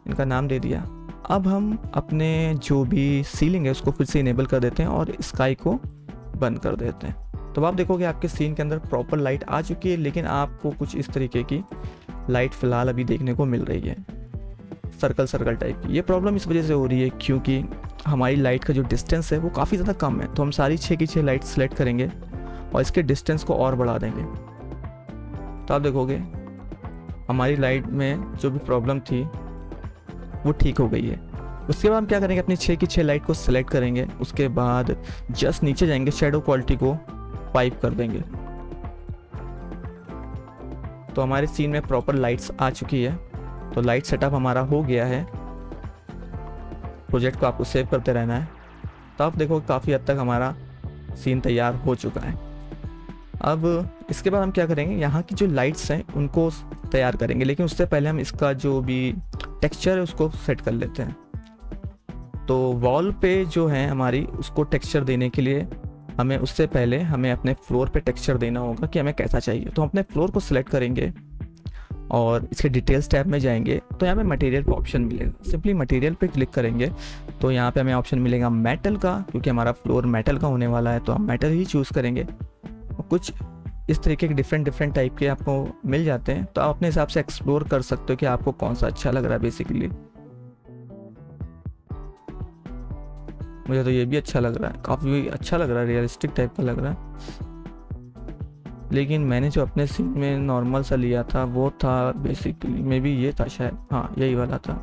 इनका नाम दे दिया। अब हम अपने जो भी सीलिंग है उसको फिर से इनेबल कर देते हैं और स्काई को बंद कर देते हैं। तो आप देखोगे आपके सीन के अंदर प्रॉपर लाइट आ चुकी है, लेकिन आपको कुछ इस तरीके की लाइट फिलहाल अभी देखने को मिल रही है, सर्कल टाइप की। ये प्रॉब्लम इस वजह से हो रही है क्योंकि हमारी लाइट का जो डिस्टेंस है वो काफ़ी ज़्यादा कम है। तो हम सारी 6 की 6 लाइट सेलेक्ट करेंगे और इसके डिस्टेंस को और बढ़ा देंगे। तो आप देखोगे हमारी लाइट में जो भी प्रॉब्लम थी वो ठीक हो गई है। उसके बाद हम क्या करेंगे, अपनी 6 की 6 लाइट को सेलेक्ट करेंगे, उसके बाद जस्ट नीचे जाएंगे, शेडो क्वालिटी को 5 कर देंगे। तो हमारे सीन में प्रॉपर लाइट्स आ चुकी है। तो लाइट सेटअप हमारा हो गया है। प्रोजेक्ट को आपको सेव करते रहना है। तो आप देखो काफ़ी हद तक हमारा सीन तैयार हो चुका है। अब इसके बाद हम क्या करेंगे, यहाँ की जो लाइट्स हैं उनको तैयार करेंगे, लेकिन उससे पहले हम इसका जो भी टेक्सचर है उसको सेट कर लेते हैं। तो वॉल पे जो है हमारी, उसको टेक्सचर देने के लिए हमें उससे पहले हमें अपने फ्लोर पे टेक्सचर देना होगा कि हमें कैसा चाहिए। तो हम अपने फ्लोर को सिलेक्ट करेंगे और इसके डिटेल्स टैब में जाएंगे। तो यहाँ पे मटेरियल का ऑप्शन मिलेगा, सिंपली मटेरियल पे क्लिक करेंगे तो यहाँ पे हमें ऑप्शन मिलेगा मेटल का, क्योंकि हमारा फ्लोर मेटल का होने वाला है तो हम मेटल ही चूज़ करेंगे। और कुछ इस तरीके के डिफरेंट टाइप के आपको मिल जाते हैं, तो आप अपने हिसाब से एक्सप्लोर कर सकते हो कि आपको कौन सा अच्छा लग रहा है। बेसिकली मुझे तो ये भी अच्छा लग रहा है, काफ़ी अच्छा लग रहा है, रियलिस्टिक टाइप का लग रहा है। लेकिन मैंने जो अपने सीन में नॉर्मल सा लिया था वो था बेसिकली मे बी ये था शायद, हाँ यही वाला था,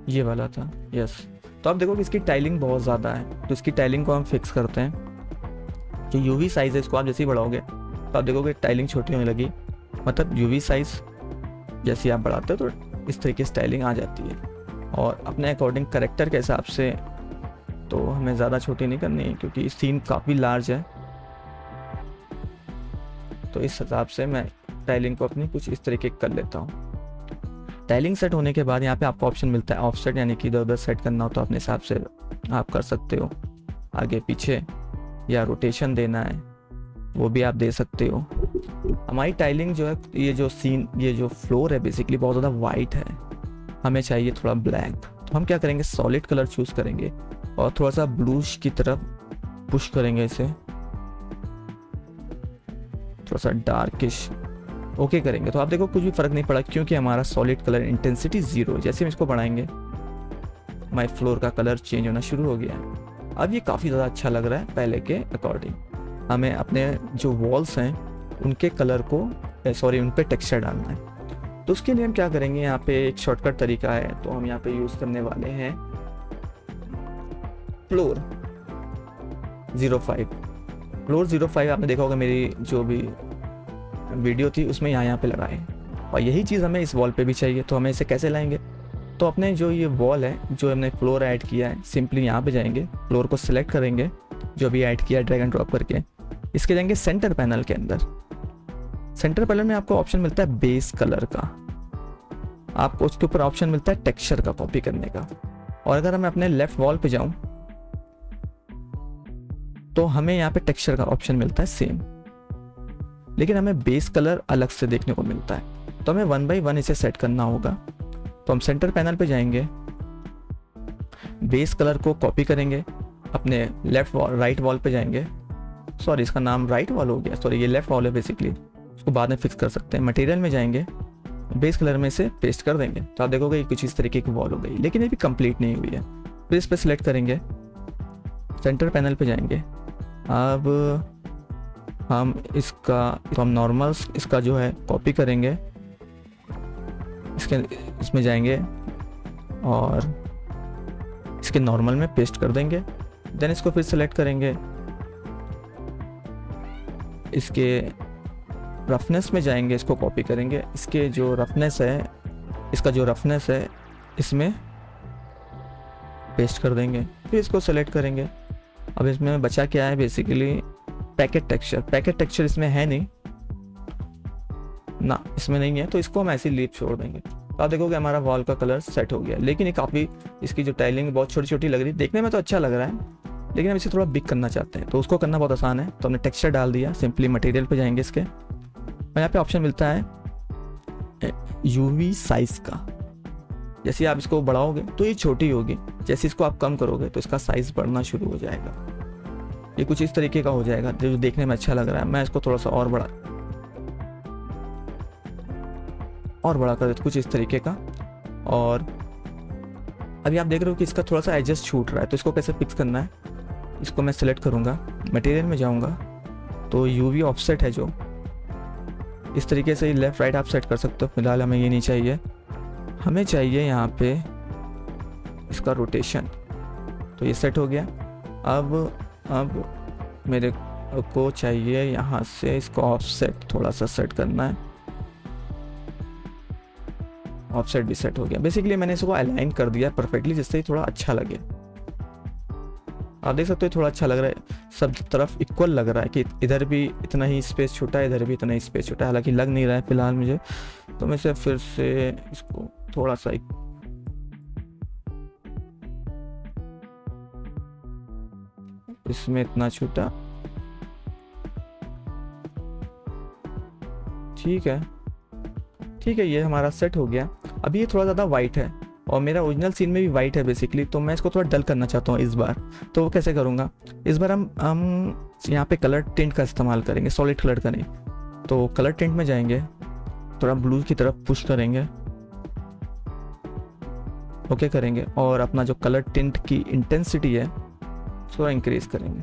ये वाला था, यस। तो आप देखो कि इसकी टाइलिंग बहुत ज़्यादा है, तो इसकी टाइलिंग को हम फिक्स करते हैं। जो यूवी साइज़ है इसको आप जैसे ही बढ़ाओगे तो आप देखोगे टाइलिंग छोटी होने लगी, मतलब यूवी साइज जैसे आप बढ़ाते हो तो इस तरीके की स्टाइलिंग आ जाती है। और अपने अकॉर्डिंग करेक्टर के हिसाब से तो हमें ज़्यादा छोटी नहीं करनी है क्योंकि सीन काफ़ी लार्ज है, तो इस हिसाब से मैं टाइलिंग को अपनी कुछ इस तरीके कर लेता हूँ। टाइलिंग सेट होने के बाद यहाँ पे आपको ऑप्शन मिलता है ऑफसेट, यानी कि इधर उधर सेट करना हो तो अपने हिसाब से आप कर सकते हो, आगे पीछे या रोटेशन देना है वो भी आप दे सकते हो। हमारी टाइलिंग जो है, ये जो सीन, ये जो फ्लोर है बेसिकली बहुत ज़्यादा वाइट है, हमें चाहिए थोड़ा ब्लैक। तो हम क्या करेंगे, सॉलिड कलर चूज़ करेंगे और थोड़ा सा ब्लूश की तरफ पुश करेंगे इसे, थोड़ा सा डार्किश ओके करेंगे। तो आप देखो कुछ भी फ़र्क नहीं पड़ा क्योंकि हमारा सॉलिड कलर इंटेंसिटी 0 है। जैसे हम इसको बढ़ाएंगे हमारे फ्लोर का कलर चेंज होना शुरू हो गया है। अब ये काफ़ी ज़्यादा अच्छा लग रहा है पहले के अकॉर्डिंग। हमें अपने जो वॉल्स हैं उनके कलर को उन पर टेक्सचर डालना है। तो उसके लिए हम क्या करेंगे, यहाँ पे एक शॉर्टकट तरीका है, तो हम यहाँ पे यूज़ करने वाले हैं फ्लोर 05। फ्लोर 05 आपने देखा होगा मेरी जो भी वीडियो थी उसमें यहाँ पे लगाए, और यही चीज़ हमें इस वॉल पे भी चाहिए। तो हमें इसे कैसे लाएंगे, तो अपने जो ये वॉल है जो हमने फ्लोर ऐड किया है, सिंपली यहाँ पे जाएंगे, फ्लोर को सिलेक्ट करेंगे जो भी ऐड किया है ड्रैग एंड ड्रॉप करके, इसके जाएंगे सेंटर पैनल के अंदर। सेंटर पैनल में आपको ऑप्शन मिलता है बेस कलर का, आपको उसके ऊपर ऑप्शन मिलता है टेक्सचर का कॉपी करने का। और अगर मैं अपने लेफ्ट वॉल पे जाऊं तो हमें यहाँ पे टेक्सचर का ऑप्शन मिलता है सेम, लेकिन हमें बेस कलर अलग से देखने को मिलता है। तो हमें 1 by 1 इसे सेट करना होगा। तो हम सेंटर पैनल पे जाएंगे, बेस कलर को कॉपी करेंगे, अपने लेफ्ट वॉल राइट वॉल पे जाएंगे, सॉरी इसका नाम राइट वॉल हो गया, सॉरी ये लेफ्ट वॉल है बेसिकली, उसको बाद में फिक्स कर सकते हैं। मटेरियल में जाएंगे, बेस कलर में इसे पेस्ट कर देंगे, तो आप देखोगे कुछ इस तरीके की वॉल हो गई, लेकिन ये भी कंप्लीट नहीं हुई है। फिर इस पर सिलेक्ट करेंगे, सेंटर पैनल पे जाएंगे। अब हम इसका नॉर्मल इसका जो है कॉपी करेंगे, इसमें जाएंगे और इसके नॉर्मल में पेस्ट कर देंगे। देन इसको फिर सेलेक्ट करेंगे, इसके रफनेस में जाएंगे, इसको कॉपी करेंगे, इसके जो रफनेस है, इसका जो रफनेस है इसमें पेस्ट कर देंगे। फिर इसको सेलेक्ट करेंगे। अब इसमें बचा क्या है, basically packet texture. Packet texture इसमें है नहीं ना, इसमें नहीं है, तो इसको हम ऐसे लीव छोड़ देंगे। तो आप देखोगे हमारा वॉल का कलर सेट हो गया। लेकिन ये काफ़ी, इसकी जो टाइलिंग बहुत छोटी छोटी लग रही है, देखने में तो अच्छा लग रहा है, लेकिन हम इसे थोड़ा बिग करना चाहते हैं, तो उसको करना बहुत आसान है। तो हमने टेक्सचर डाल दिया, सिंपली मटेरियल पे जाएंगे इसके, और यहाँ पे ऑप्शन मिलता है यूवी साइज का। जैसे आप इसको बढ़ाओगे तो ये छोटी होगी, जैसे इसको आप कम करोगे तो इसका साइज बढ़ना शुरू हो जाएगा। ये कुछ इस तरीके का हो जाएगा जो देखने में अच्छा लग रहा है। मैं इसको थोड़ा सा और बड़ा कर देता, कुछ इस तरीके का। और अभी आप देख रहे हो कि इसका थोड़ा सा एडजस्ट छूट रहा है, तो इसको कैसे फिक्स करना है, इसको मैं सिलेक्ट करूँगा, मटेरियल में जाऊँगा, तो यूवी ऑफसेट है जो इस तरीके से लेफ़्ट राइट आप सेट कर सकते हो। फिलहाल हमें ये नहीं चाहिए, हमें चाहिए यहाँ पे इसका रोटेशन। तो ये सेट हो गया। अब मेरे को चाहिए यहाँ से इसको ऑफसेट थोड़ा सा सेट करना है। ऑफसेट भी सेट हो गया। बेसिकली मैंने इसको अलाइन कर दिया परफेक्टली, जिससे ही थोड़ा अच्छा लगे। आप देख सकते हो थोड़ा अच्छा लग रहा है, सब तरफ इक्वल लग रहा है कि इधर भी इतना ही स्पेस छोटा है, इधर भी इतना ही स्पेस छोटा है। हालांकि लग नहीं रहा है फिलहाल मुझे, तो मैं इसे फिर से इसको थोड़ा सा इसमें इतना छोटा, ठीक है, ये हमारा सेट हो गया। अभी ये थोड़ा ज़्यादा वाइट है और मेरा ओरिजिनल सीन में भी वाइट है बेसिकली, तो मैं इसको थोड़ा डल करना चाहता हूँ इस बार। तो वो कैसे करूँगा, इस बार हम यहाँ पे कलर टिंट का इस्तेमाल करेंगे, सॉलिड कलर का नहीं। तो कलर टिंट में जाएंगे, थोड़ा ब्लू की तरफ पुश करेंगे, ओके करेंगे, और अपना जो कलर टिंट की इंटेंसिटी है थोड़ा इंक्रीज करेंगे।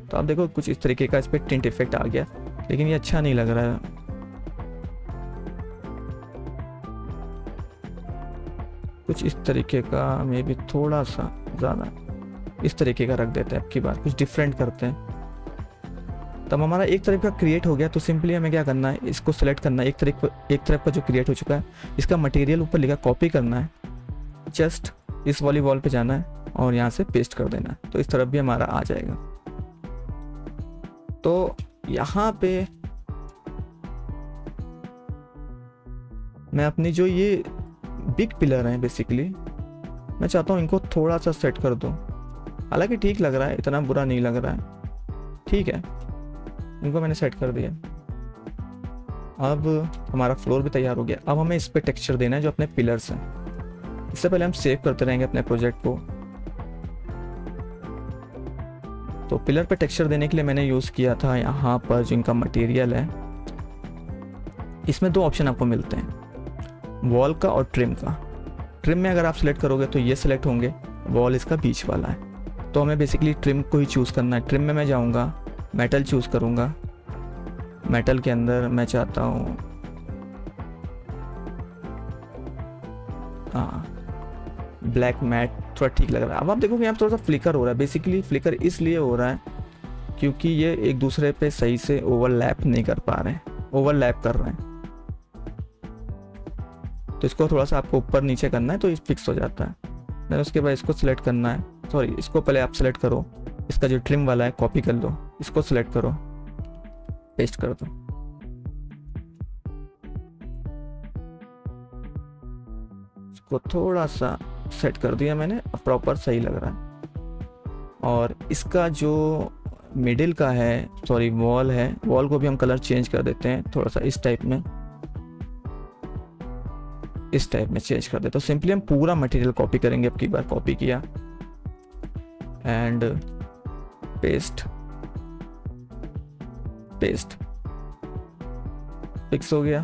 तो आप देखो कुछ इस तरीके का इस पर टिंट इफेक्ट आ गया, लेकिन ये अच्छा नहीं लग रहा है। कुछ इस तरीके का, मे भी थोड़ा सा ज़्यादा इस तरीके का रख देते हैं, अब की बार कुछ डिफरेंट करते हैं तब हमारा एक तरफ का क्रिएट हो गया। तो सिंपली हमें क्या करना है, इसको सेलेक्ट करना है, एक तरफ का जो क्रिएट हो चुका है इसका मटेरियल ऊपर लिखा कॉपी करना है, जस्ट इस वाली वॉल पे जाना है और यहाँ से पेस्ट कर देना है, तो इस तरफ भी हमारा आ जाएगा। तो यहाँ पे मैं अपनी जो ये बिग पिलर हैं बेसिकली मैं चाहता हूँ इनको थोड़ा सा सेट कर दूँ। हालांकि ठीक लग रहा है, इतना बुरा नहीं लग रहा है, ठीक है। इनको मैंने सेट कर दिया। अब हमारा फ्लोर भी तैयार हो गया। अब हमें इस पे टेक्सचर देना है जो अपने पिलर्स हैं। इससे पहले हम सेव करते रहेंगे अपने प्रोजेक्ट को। तो पिलर पे टेक्सचर देने के लिए मैंने यूज़ किया था यहाँ पर जो इनका मटेरियल है, इसमें दो ऑप्शन आपको मिलते हैं, वॉल का और ट्रिम का। ट्रिम में अगर आप सिलेक्ट करोगे तो ये सिलेक्ट होंगे, वॉल इसका बीच वाला है। तो हमें बेसिकली ट्रिम को ही चूज़ करना है। ट्रिम में मैं जाऊँगा, मेटल चूज़ करूँगा। मेटल के अंदर मैं चाहता हूँ ब्लैक मैट, थोड़ा ठीक लग रहा है। अब आप देखोगे यहाँ थोड़ा सा फ्लिकर हो रहा है। बेसिकली फ्लिकर इसलिए हो रहा है क्योंकि ये एक दूसरे पे सही से ओवरलैप नहीं कर पा रहे हैं, ओवरलैप कर रहे हैं। तो इसको थोड़ा सा आपको ऊपर नीचे करना है तो ये फिक्स हो जाता है। देन उसके बाद इसको सिलेक्ट करना है, सॉरी इसको पहले आप सिलेक्ट करो, इसका जो ट्रिम वाला है कॉपी कर लो, इसको सिलेक्ट करो, पेस्ट कर दो। इसको थोड़ा सा सेट कर दिया मैंने, अब प्रॉपर सही लग रहा है। और इसका जो मिडिल का है, सॉरी वॉल है, वॉल को भी हम कलर चेंज कर देते हैं थोड़ा सा इस टाइप में, इस टाइप में चेंज कर दे। तो सिंपली हम पूरा मटेरियल कॉपी करेंगे। अब की बार कॉपी किया एंड पेस्ट, पेस्ट, फिक्स हो गया।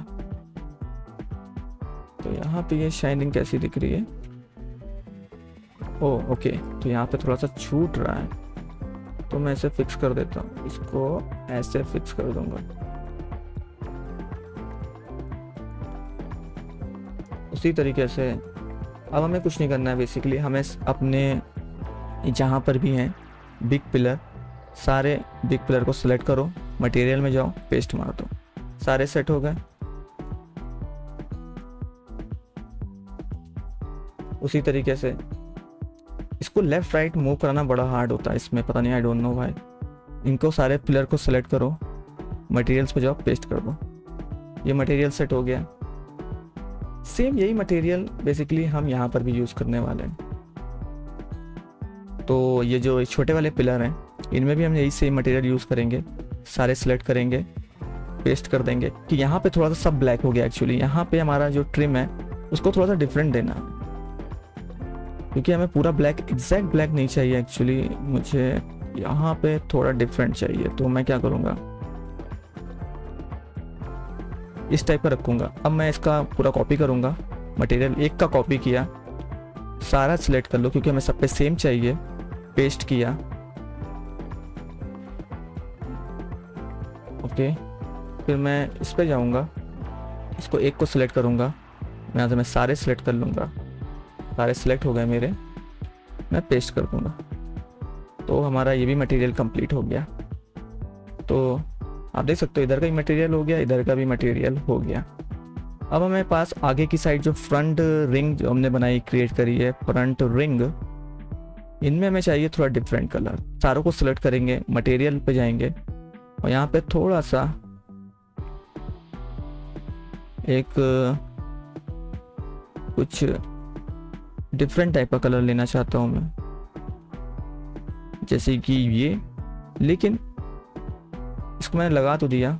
तो यहाँ पे ये शाइनिंग कैसी दिख रही है, ओ ओके, तो यहाँ पे थोड़ा सा छूट रहा है तो मैं इसे फिक्स कर देता हूँ, इसको ऐसे फिक्स कर दूंगा। उसी तरीके से अब हमें कुछ नहीं करना है। बेसिकली हमें अपने जहाँ पर भी हैं बिग पिलर, सारे बिग पिलर को सिलेक्ट करो, मटेरियल में जाओ, पेस्ट मार दो, सारे सेट हो गए। उसी तरीके से इसको लेफ्ट राइट मूव कराना बड़ा हार्ड होता है इसमें, पता नहीं, आई डोंट नो भाई। इनको सारे पिलर को सिलेक्ट करो, मटेरियल्स पे जाओ, पेस्ट कर दो, ये मटेरियल सेट हो गया। सेम यही मटेरियल बेसिकली हम यहाँ पर भी यूज़ करने वाले हैं। तो ये जो छोटे वाले पिलर हैं इनमें भी हम यही सेम मटेरियल यूज़ करेंगे, सारे सिलेक्ट करेंगे, पेस्ट कर देंगे। कि यहाँ पे थोड़ा सा सब ब्लैक हो गया एक्चुअली, यहाँ पे हमारा जो ट्रिम है उसको थोड़ा सा डिफरेंट देना, क्योंकि हमें पूरा ब्लैक, एग्जैक्ट ब्लैक नहीं चाहिए एक्चुअली, मुझे यहाँ पे थोड़ा डिफरेंट चाहिए। तो मैं क्या करूँगा, इस टाइप का रखूँगा। अब मैं इसका पूरा कॉपी करूँगा, मटेरियल एक का कॉपी किया, सारा सिलेक्ट कर लो क्योंकि हमें सब पे सेम चाहिए, पेस्ट किया, ओके। फिर मैं इस पे जाऊँगा, इसको एक को सिलेक्ट करूँगा, यहाँ से मैं सारे सिलेक्ट कर लूँगा, सारे सिलेक्ट हो गए मेरे, मैं पेस्ट कर दूँगा। तो हमारा ये भी मटेरियल कंप्लीट हो गया। तो आप देख सकते हो इधर का भी मटेरियल हो गया, इधर का भी मटेरियल हो गया। अब हमें पास आगे की साइड जो फ्रंट रिंग जो हमने बनाई, क्रिएट करी है फ्रंट रिंग, इनमें हमें चाहिए थोड़ा डिफरेंट कलर। सारों को सिलेक्ट करेंगे, मटेरियल पे जाएंगे और यहाँ पे थोड़ा सा एक कुछ डिफरेंट टाइप का कलर लेना चाहता हूँ मैं, जैसे कि ये, लेकिन इसको मैंने लगा तो दिया,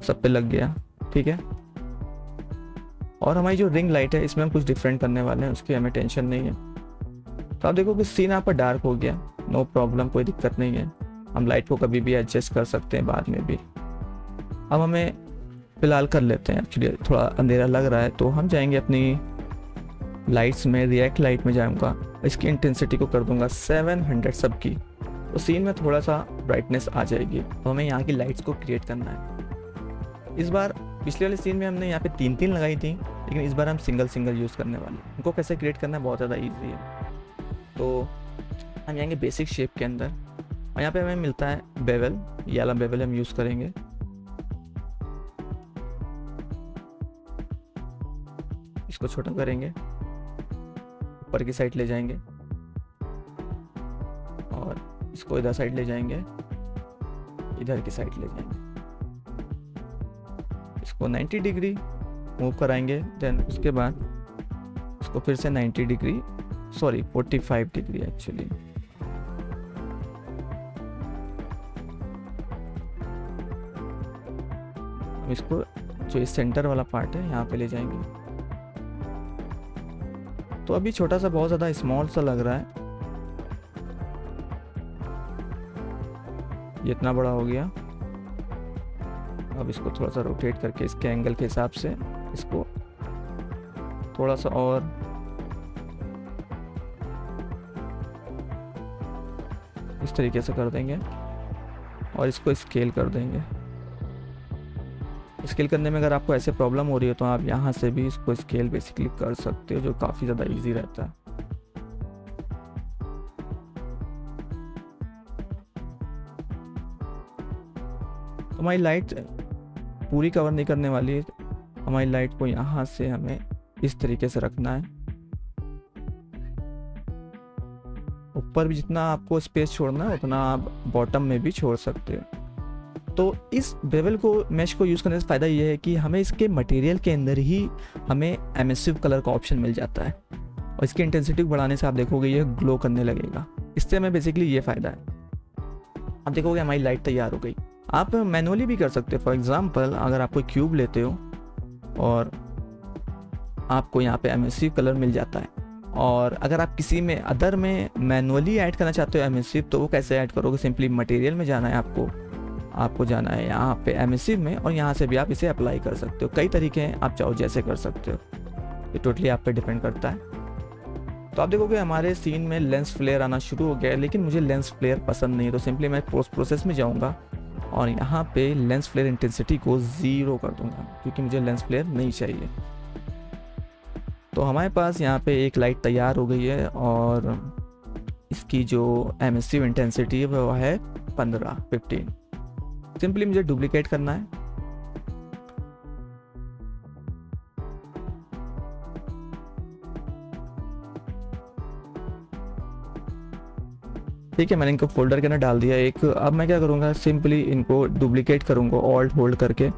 सब पे लग गया, ठीक है। और हमारी जो रिंग लाइट है इसमें हम कुछ डिफरेंट करने वाले हैं, उसकी हमें टेंशन नहीं है। तो आप देखो कि सीन यहाँ पर डार्क हो गया, नो प्रॉब्लम, कोई दिक्कत नहीं है। हम लाइट को कभी भी एडजस्ट कर सकते हैं बाद में भी। अब हमें फिलहाल कर लेते हैं, एक्चुअली थोड़ा अंधेरा लग रहा है, तो हम जाएंगे अपनी लाइट्स में, रिएक्ट लाइट में जाऊँगा, इसकी इंटेंसिटी को कर दूंगा 700 सबकी, तो सीन में थोड़ा सा ब्राइटनेस आ जाएगी। तो हमें यहाँ की लाइट्स को क्रिएट करना है। इस बार पिछले वाले सीन में हमने यहाँ पे 3-3 लगाई थी, लेकिन इस बार हम सिंगल यूज़ करने वाले हैं। उनको कैसे क्रिएट करना है बहुत ज़्यादा ईजी है। तो हम जाएंगे बेसिक शेप के अंदर, और यहाँ पे हमें मिलता है बेवल, ये वाला बेवल हम यूज़ करेंगे। इसको छोटा करेंगे, ऊपर की साइड ले जाएंगे और इसको इधर साइड ले जाएंगे, इधर की साइड ले जाएंगे, इसको 90 डिग्री मूव कराएंगे। देन उसके बाद इसको फिर से 90 डिग्री, सॉरी 45 डिग्री एक्चुअली, हम इसको जो इस सेंटर वाला पार्ट है यहाँ पे ले जाएंगे। तो अभी छोटा सा बहुत ज़्यादा स्मॉल सा लग रहा है, ये इतना बड़ा हो गया। अब इसको थोड़ा सा रोटेट करके इसके एंगल के हिसाब से इसको थोड़ा सा और इस तरीके से कर देंगे और इसको स्केल कर देंगे। स्केल करने में अगर आपको ऐसे प्रॉब्लम हो रही है तो आप यहाँ से भी इसको स्केल बेसिकली कर सकते हो, जो काफ़ी ज़्यादा इजी रहता है। तो हमारी लाइट पूरी कवर नहीं करने वाली है, हमारी लाइट को यहाँ से हमें इस तरीके से रखना है। ऊपर भी जितना आपको स्पेस छोड़ना है उतना आप बॉटम में भी छोड़ सकते हो। तो इस बेवल को मैश को यूज़ करने से फ़ायदा ये है कि हमें इसके मटेरियल के अंदर ही हमें एमिसिव कलर का ऑप्शन मिल जाता है और इसकी इंटेंसिटी बढ़ाने से आप देखोगे ये ग्लो करने लगेगा। इससे हमें बेसिकली ये फ़ायदा है। आप देखोगे हमारी लाइट तैयार हो गई। आप मैनुअली भी कर सकते हो। फॉर एग्जांपल अगर आप कोई क्यूब लेते हो और आपको यहाँ पे एमिसिव कलर मिल जाता है, और अगर आप किसी में अदर में मैनुअली ऐड करना चाहते हो एमिसिव, तो वो कैसे ऐड करोगे? सिंपली मटेरियल में जाना है, आपको जाना है यहाँ पे एमिसिव में और यहाँ से भी आप इसे अप्लाई कर सकते हो। कई तरीके हैं, आप चाहो जैसे कर सकते हो, ये टोटली आप पे डिपेंड करता है। तो आप देखोगे हमारे सीन में लेंस फ्लेयर आना शुरू हो गया है, लेकिन मुझे लेंस फ्लेयर पसंद नहीं है, तो सिंपली मैं पोस्ट प्रोसेस में जाऊँगा और यहाँ पे लेंस फ्लेयर इंटेंसिटी को 0 कर दूँगा, क्योंकि मुझे लेंस फ्लेयर नहीं चाहिए। तो हमारे पास यहाँ पे एक लाइट तैयार हो गई है और इसकी जो एमिसिव इंटेंसिटी है वो है 15। सिंपली मुझे डुप्लीकेट करना है। ठीक है, मैंने इनको फोल्डर के अंदर डाल दिया एक। अब मैं क्या करूँगा, सिंपली इनको डुप्लीकेट करूँगा ऑल्ट होल्ड करके।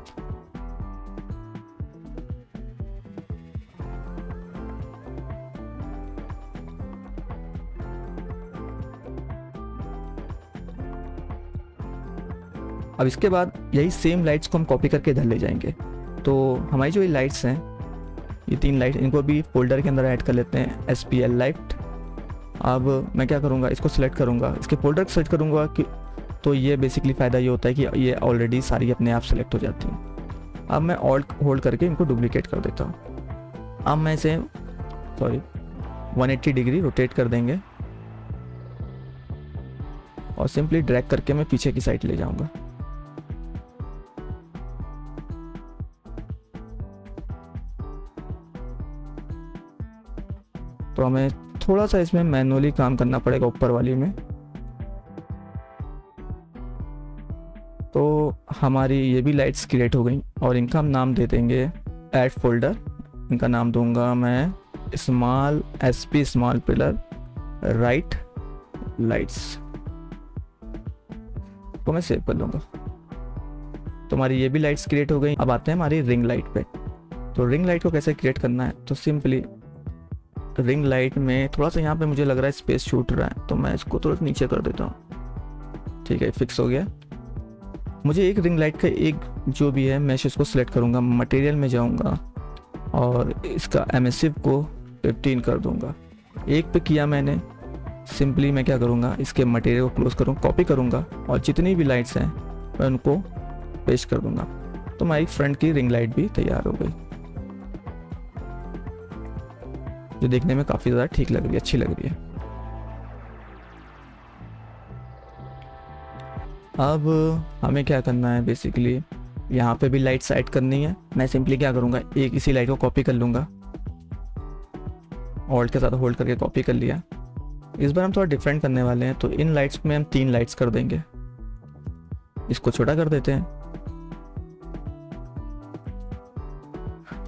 अब इसके बाद यही सेम लाइट्स को हम कॉपी करके इधर ले जाएंगे। तो हमारी जो ये लाइट्स हैं, ये 3 लाइट, इनको भी फोल्डर के अंदर ऐड कर लेते हैं, SPL लाइट। अब मैं क्या करूँगा, इसको सिलेक्ट करूँगा, इसके फोल्डर को सेलेक्ट करूँगा कि तो ये बेसिकली फ़ायदा ये होता है कि ये ऑलरेडी सारी अपने आप सेलेक्ट हो जाती हैं। अब मैं ऑल्ट होल्ड करके इनको डुप्लीकेट कर देता हूँ। अब मैं इसे 180 डिग्री रोटेट कर देंगे और सिंपली ड्रैग करके मैं पीछे की साइड ले जाऊँगा। तो हमें थोड़ा सा इसमें मैनुअली काम करना पड़ेगा ऊपर वाली में। तो हमारी ये भी लाइट्स क्रिएट हो गई और इनका हम नाम दे देंगे ऐड फोल्डर। इनका नाम दूंगा मैं small SP small pillar right lights, को मैं सेव कर लूँगा। तो हमारी ये भी लाइट्स क्रिएट हो गई। अब आते हैं हमारी रिंग लाइट पे। तो रिंग लाइट को कैसे क्रिएट करना है, तो सिंपली रिंग लाइट में थोड़ा सा यहाँ पे मुझे लग रहा है स्पेस छूट रहा है, तो मैं इसको थोड़ा सा नीचे कर देता हूँ। ठीक है, फिक्स हो गया। मुझे एक रिंग लाइट का एक जो भी है मैं इसको सिलेक्ट करूँगा, मटेरियल में जाऊँगा और इसका एमिसिव को 15 कर दूँगा। एक पे किया मैंने, सिंपली मैं क्या करूँगा, इसके मटेरियल को क्लोज करूँ, कॉपी करूँगा और जितनी भी लाइट्स हैं मैं उनको पेस्ट कर दूँगा। तो हमारी फ्रंट की रिंग लाइट भी तैयार हो गई, जो देखने में काफ़ी ज़्यादा ठीक लग रही है, अच्छी लग रही है। अब हमें क्या करना है, बेसिकली यहाँ पे भी लाइट्स ऐड करनी है। मैं सिंपली क्या करूँगा, एक इसी लाइट को कॉपी कर लूँगा, ऑल्ट के साथ होल्ड करके कॉपी कर लिया इस बार हम थोड़ा डिफरेंट करने वाले हैं, तो इन लाइट्स में हम 3 लाइट्स कर देंगे। इसको छोटा कर देते हैं,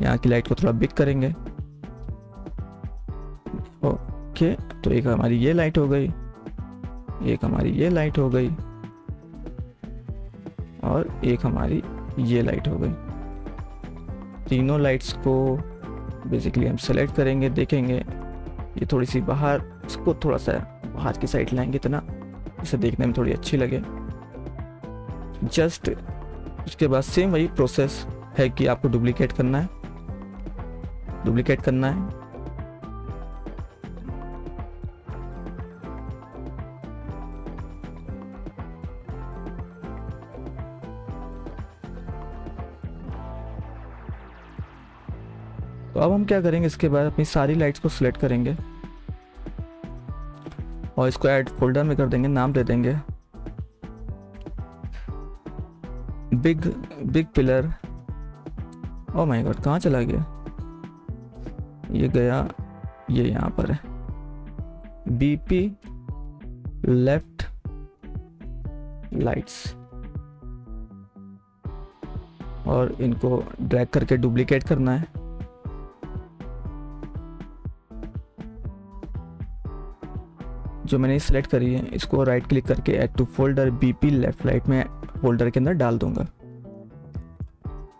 यहाँ की लाइट को थोड़ा बिग करेंगे। ओके, तो एक हमारी ये लाइट हो गई, एक हमारी ये लाइट हो गई, और एक हमारी ये लाइट हो गई। तीनों लाइट्स को बेसिकली हम सेलेक्ट करेंगे, देखेंगे ये थोड़ी सी बाहर, इसको थोड़ा सा बाहर की साइड लाएंगे इतना इसे देखने में थोड़ी अच्छी लगे। जस्ट उसके बाद सेम वही प्रोसेस है कि आपको डुप्लीकेट करना है, डुप्लीकेट करना है। तो अब हम क्या करेंगे, इसके बाद अपनी सारी लाइट्स को सिलेक्ट करेंगे और इसको ऐड फोल्डर में कर देंगे, नाम दे देंगे big pillar. Oh my God, कहाँ चला गया ये? गया, ये यहाँ पर है, बीपी लेफ्ट लाइट्स, और इनको ड्रैग करके डुप्लीकेट करना है। जो मैंने सिलेक्ट करी है इसको राइट क्लिक करके add to folder BP left light में फोल्डर के अंदर डाल दूंगा।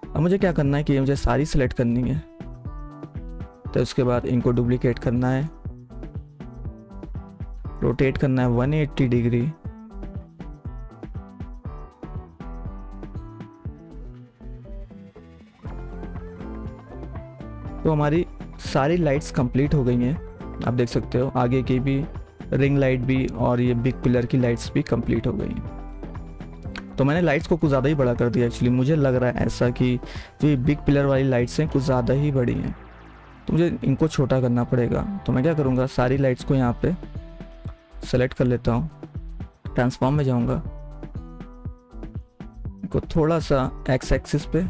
अब मुझे क्या करना है कि मुझे सारी सिलेक्ट करनी है, तो उसके बाद इनको डुप्लीकेट करना है, रोटेट करना है 180 डिग्री, तो हमारी सारी लाइट्स कंप्लीट हो गई हैं। आप देख सकते हो आगे की भी रिंग लाइट भी और ये बिग पिलर की लाइट्स भी कंप्लीट हो गई हैं। तो मैंने लाइट्स को कुछ ज़्यादा ही बड़ा कर दिया, एक्चुअली मुझे लग रहा है ऐसा कि जो ये बिग पिलर वाली लाइट्स हैं कुछ ज़्यादा ही बड़ी हैं, तो मुझे इनको छोटा करना पड़ेगा। तो मैं क्या करूँगा, सारी लाइट्स को यहाँ पे सेलेक्ट कर लेता हूँ, ट्रांसफॉर्म में जाऊँगा, इनको थोड़ा सा एक्स एक्सिस पे,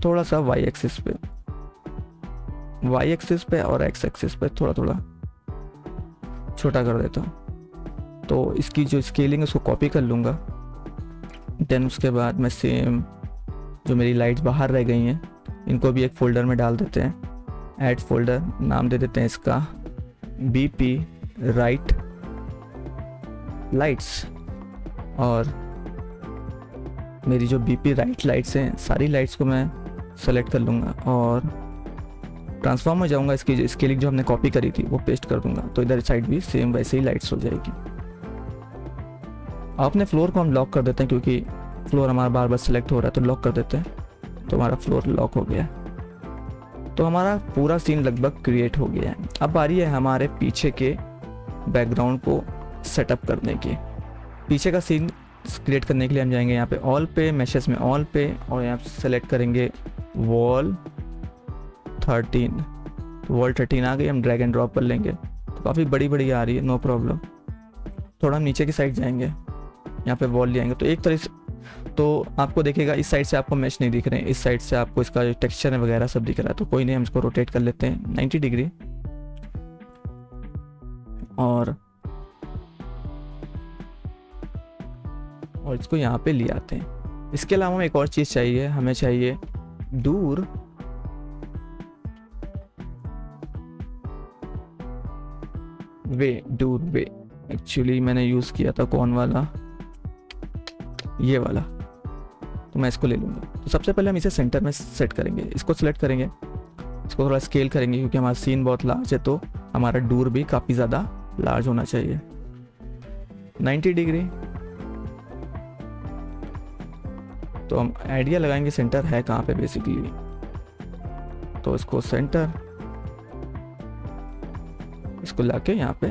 थोड़ा सा वाई एक्सिस पे, वाई एक्सिस पे और एक्स एक्सिस पे थोड़ा थोड़ा छोटा कर देता हूँ। तो इसकी जो स्केलिंग है उसको कॉपी कर लूँगा। देन उसके बाद मैं सेम जो मेरी लाइट्स बाहर रह गई हैं इनको भी एक फ़ोल्डर में डाल देते हैं, ऐड फोल्डर, नाम दे देते हैं इसका बीपी राइट लाइट्स, और मेरी जो बीपी राइट लाइट्स हैं सारी लाइट्स को मैं सेलेक्ट कर लूँगा और ट्रांसफॉर्म में जाऊँगा, इसकी जो स्केलिंग जो हमने कॉपी करी थी वो पेस्ट कर दूंगा, तो इधर साइड भी सेम वैसे ही लाइट्स हो जाएगी। अपने फ्लोर को हम लॉक कर देते हैं क्योंकि फ्लोर हमारा बार बार सेलेक्ट हो रहा है, तो लॉक कर देते हैं। तो हमारा फ्लोर लॉक हो गया, तो हमारा पूरा सीन लगभग क्रिएट हो गया है। अब बारी है हमारे पीछे के बैकग्राउंड को सेटअप करने की। पीछे का सीन क्रिएट करने के लिए हम जाएंगे यहाँ पे ऑल पे, मैशेस में ऑल पे, और यहाँ सेलेक्ट करेंगे वॉल 13। तो वॉल 13 आ गई, हम ड्रैग एंड ड्रॉप कर लेंगे, तो काफ़ी बड़ी बड़ी आ रही है, नो प्रॉब्लम। थोड़ा हम नीचे की साइड जाएंगे, यहाँ पे वॉल ले आएंगे, तो एक तरह से तो आपको देखेगा इस साइड से आपको मैच नहीं दिख रहे हैं, इस साइड से आपको इसका जो टेक्सचर है वगैरह सब दिख रहा है। तो कोई नहीं, हम इसको रोटेट कर लेते हैं 90 डिग्री और इसको यहाँ पे ले आते हैं। इसके अलावा हमें एक और चीज़ चाहिए, हमें चाहिए दूर वे। एक्चुअली मैंने यूज़ किया था कौन वाला, ये वाला, तो मैं इसको ले लूँगा। तो सबसे पहले हम इसे सेंटर में सेट करेंगे, इसको सेलेक्ट करेंगे, इसको थोड़ा स्केल करेंगे क्योंकि हमारा सीन बहुत लार्ज है, तो हमारा दूर भी काफ़ी ज़्यादा लार्ज होना चाहिए। 90 डिग्री, तो हम आइडिया लगाएंगे सेंटर है कहाँ पे बेसिकली, तो इसको सेंटर, इसको लाके यहाँ पे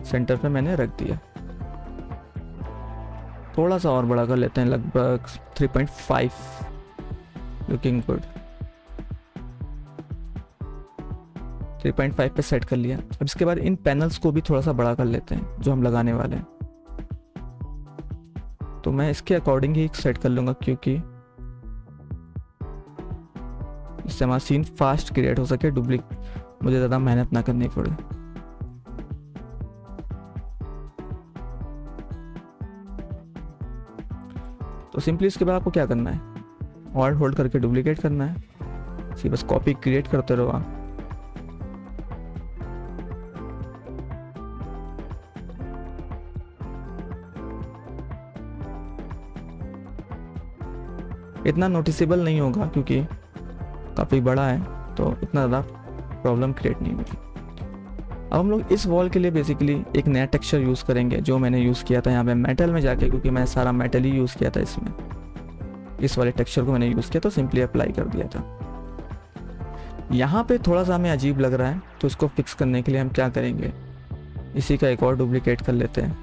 सेंटर पे मैंने रख दिया। थोड़ा सा और बड़ा कर लेते हैं, लगभग 3.5, लुकिंग गुड। 3.5 पे सेट कर लिया। अब इसके बाद इन पैनल्स को भी थोड़ा सा बड़ा कर लेते हैं जो हम लगाने वाले हैं, तो मैं इसके अकॉर्डिंग ही सेट कर लूँगा क्योंकि इससे हमारा सीन फास्ट क्रिएट हो सके, मुझे ज़्यादा मेहनत ना करनी पड़े। तो सिंपली इसके बाद आपको क्या करना है, ऑल्ट होल्ड करके डुप्लीकेट करना है, सी बस कॉपी क्रिएट करते रहो आप। इतना नोटिसेबल नहीं होगा क्योंकि काफ़ी बड़ा है, तो इतना ज़्यादा प्रॉब्लम क्रिएट नहीं होगी। अब हम लोग इस वॉल के लिए बेसिकली एक नया टेक्सचर यूज़ करेंगे जो मैंने यूज़ किया था यहाँ पे मेटल में जाके, क्योंकि मैं सारा मेटल ही यूज़ किया था इसमें। इस वाले टेक्सचर को मैंने यूज़ किया तो सिंपली अप्लाई कर दिया था। यहाँ पे थोड़ा सा हमें अजीब लग रहा है, तो इसको फिक्स करने के लिए हम क्या करेंगे, इसी का एक और डुप्लीकेट कर लेते हैं।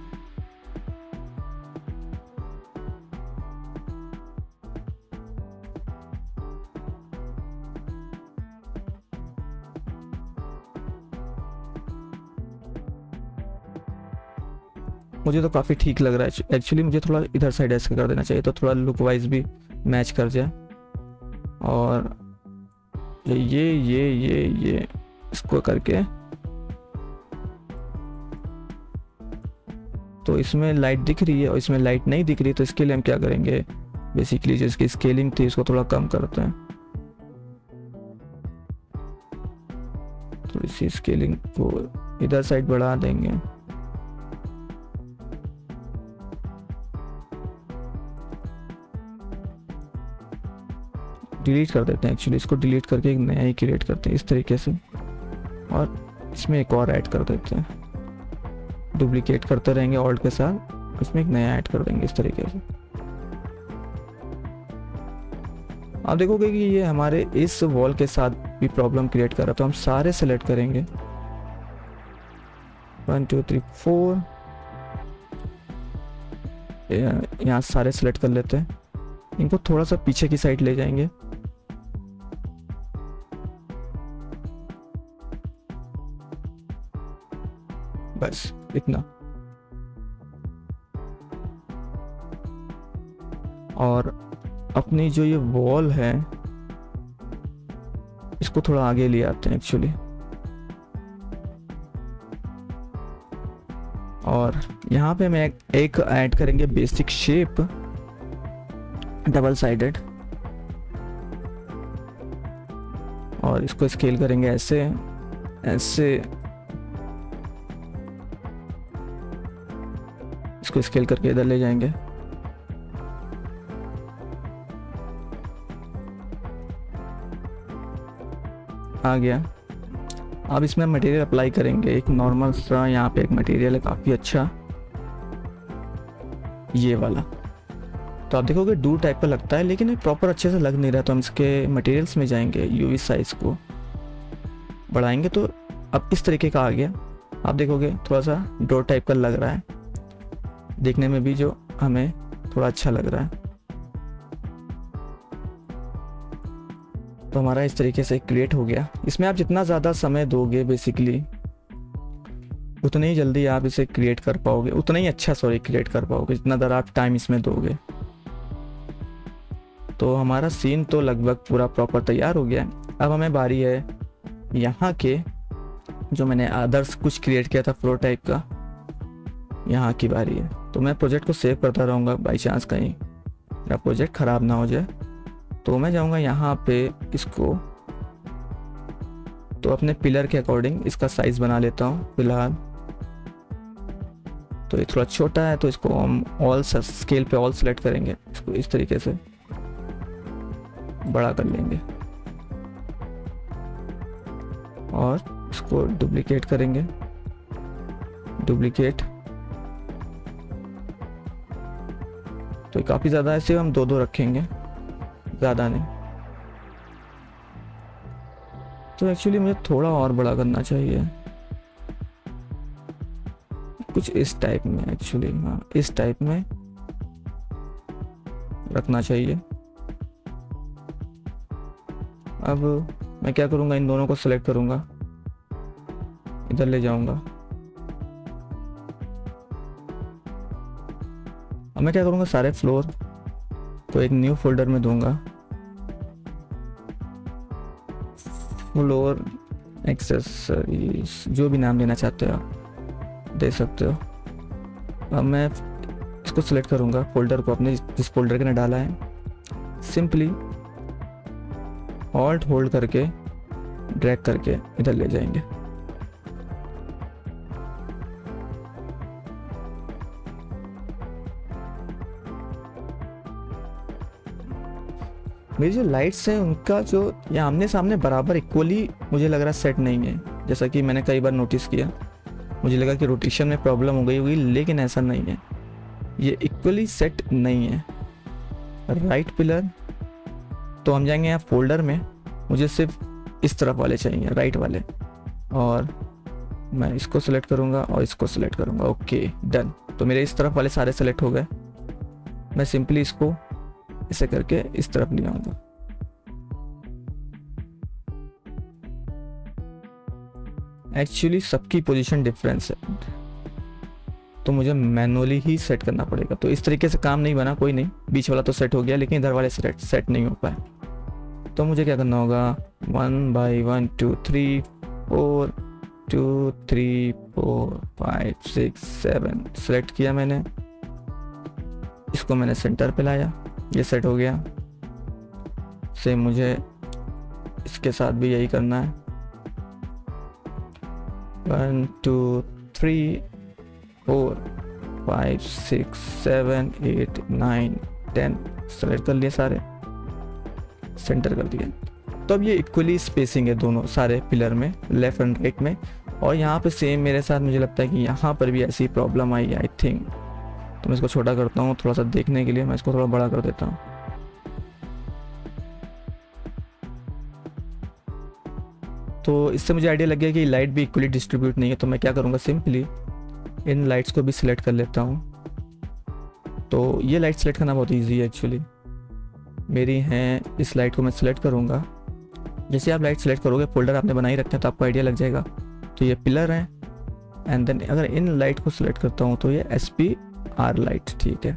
मुझे तो काफ़ी ठीक लग रहा है एक्चुअली। मुझे थोड़ा इधर साइड ऐसे कर देना चाहिए तो थोड़ा लुक वाइज भी मैच कर जाए। और ये इसको करके, तो इसमें लाइट दिख रही है और इसमें लाइट नहीं दिख रही, तो इसके लिए हम क्या करेंगे, बेसिकली जो इसकी स्केलिंग थी इसको थोड़ा कम करते हैं। थोड़ी सी स्केलिंग को इधर साइड बढ़ा देंगे। डिलीट कर देते हैं, एक्चुअली इसको डिलीट करके एक नया ही क्रिएट करते हैं इस तरीके से, और इसमें एक और ऐड कर देते हैं। डुप्लीकेट करते रहेंगे ऑल्ट के साथ, इसमें एक नया ऐड कर देंगे इस तरीके से। आप देखोगे कि ये हमारे इस वॉल के साथ भी प्रॉब्लम क्रिएट कर रहा है, तो हम सारे सेलेक्ट करेंगे 1 2 3 4, यहाँ सारे सेलेक्ट कर लेते हैं। इनको थोड़ा सा पीछे की साइड ले जाएंगे, बस इतना। और अपनी जो ये वॉल है इसको थोड़ा आगे ले आते हैं एक्चुअली, और यहाँ पे मैं एक ऐड करेंगे बेसिक शेप डबल साइडेड, और इसको स्केल करेंगे ऐसे ऐसे, इसको स्केल करके इधर ले जाएंगे। आ गया। अब इसमें मटेरियल अप्लाई करेंगे, एक नॉर्मल सा यहाँ पे एक मटेरियल है काफ़ी अच्छा, ये वाला। तो आप देखोगे डू टाइप का लगता है लेकिन ये प्रॉपर अच्छे से लग नहीं रहा, तो हम इसके मटेरियल्स में जाएंगे, यूवी साइज को बढ़ाएंगे तो अब इस तरीके का आ गया। आप देखोगे थोड़ा सा डोर टाइप का लग रहा है देखने में भी, जो हमें थोड़ा अच्छा लग रहा है। तो हमारा इस तरीके से क्रिएट हो गया। इसमें आप जितना ज़्यादा समय दोगे बेसिकली उतनी ही जल्दी आप इसे क्रिएट कर पाओगे, उतना ही अच्छा क्रिएट कर पाओगे जितना ज़्यादा आप टाइम इसमें दोगे। तो हमारा सीन तो लगभग पूरा प्रॉपर तैयार हो गया। अब हमें बारी है यहाँ के, जो मैंने अदर्स कुछ क्रिएट किया था फ्लोर टाइप का, यहाँ की बारी है। तो मैं प्रोजेक्ट को सेव करता रहूँगा, बाई चांस कहीं मेरा प्रोजेक्ट ख़राब ना हो जाए। तो मैं जाऊँगा यहाँ पे, इसको तो अपने पिलर के अकॉर्डिंग इसका साइज़ बना लेता हूँ फिलहाल। तो ये थोड़ा छोटा है तो इसको हम ऑल स्केल पे ऑल सेलेक्ट करेंगे, इसको इस तरीके से बड़ा कर लेंगे और इसको डुप्लीकेट करेंगे, डुप्लीकेट। तो काफ़ी ज़्यादा ऐसे हम दो रखेंगे, ज़्यादा नहीं। तो एक्चुअली मुझे थोड़ा और बड़ा करना चाहिए, कुछ इस टाइप में एक्चुअली, हाँ इस टाइप में रखना चाहिए। अब मैं क्या करूँगा, इन दोनों को सेलेक्ट करूँगा, इधर ले जाऊँगा। अब मैं क्या करूँगा, सारे फ्लोर को एक न्यू फोल्डर में दूंगा, फ्लोर एक्सेसरीज, जो भी नाम देना चाहते हो आप दे सकते हो। अब मैं इसको इसको सिलेक्ट करूँगा, फोल्डर को अपने जिस फोल्डर के ने डाला है, सिंपली ऑल्ट होल्ड करके ड्रैग करके इधर ले जाएंगे। मेरी जो लाइट्स हैं उनका जो ये आमने सामने बराबर इक्वली मुझे लग रहा सेट नहीं है, जैसा कि मैंने कई बार नोटिस किया। मुझे लगा कि रोटेशन में प्रॉब्लम हो गई होगी, लेकिन ऐसा नहीं है, ये इक्वली सेट नहीं है। राइट पिलर तो हम जाएंगे यहाँ फोल्डर में, मुझे सिर्फ इस तरफ वाले चाहिए, राइट वाले, और मैं इसको सिलेक्ट करूँगा और इसको सिलेक्ट करूँगा। Okay done. तो मेरे इस तरफ वाले सारे सेलेक्ट हो गए। मैं सिंपली इसको ऐसे करके इस तरफ ले आऊँगा। एक्चुअली सबकी पोजीशन डिफरेंस है, तो मुझे मैनुअली ही सेट करना पड़ेगा। तो इस तरीके से काम नहीं बना, कोई नहीं, बीच वाला तो सेट हो गया, लेकिन इधर वाले सेट नहीं हो पाए। तो मुझे क्या करना होगा, 1 by 1 2 3 4 2 3 4 5 6 7 सेलेक्ट किया मैंने, इसको मैंने सेंटर पे लाया, ये सेट हो गया। सेम मुझे इसके साथ भी यही करना है, 1 2 3 4 5 6 7 8 9 10 सेलेक्ट कर लिए, सारे सेंटर कर दिए। तो अब ये इक्वली स्पेसिंग है दोनों सारे पिलर में, लेफ्ट एंड राइट में। और यहाँ पे सेम मेरे साथ मुझे लगता है कि यहाँ पर भी ऐसी प्रॉब्लम आई है आई थिंक। तो मैं इसको छोटा करता हूँ थोड़ा सा देखने के लिए, मैं इसको थोड़ा बड़ा कर देता हूँ। तो इससे मुझे आइडिया लग गया कि लाइट भी इक्वली डिस्ट्रीब्यूट नहीं है। तो मैं क्या करूँगा, सिंपली इन लाइट्स को भी सिलेक्ट कर लेता हूँ। तो ये लाइट सेलेक्ट करना बहुत ईजी है एक्चुअली, मेरी हैं। इस लाइट को मैं सिलेक्ट करूँगा। जैसे आप लाइट सेलेक्ट करोगे, फोल्डर आपने बना ही रखा है तो आपको आइडिया लग जाएगा। तो ये पिलर है, एंड देन अगर इन लाइट को सिलेक्ट करता हूँ तो ये SPR लाइट, ठीक है।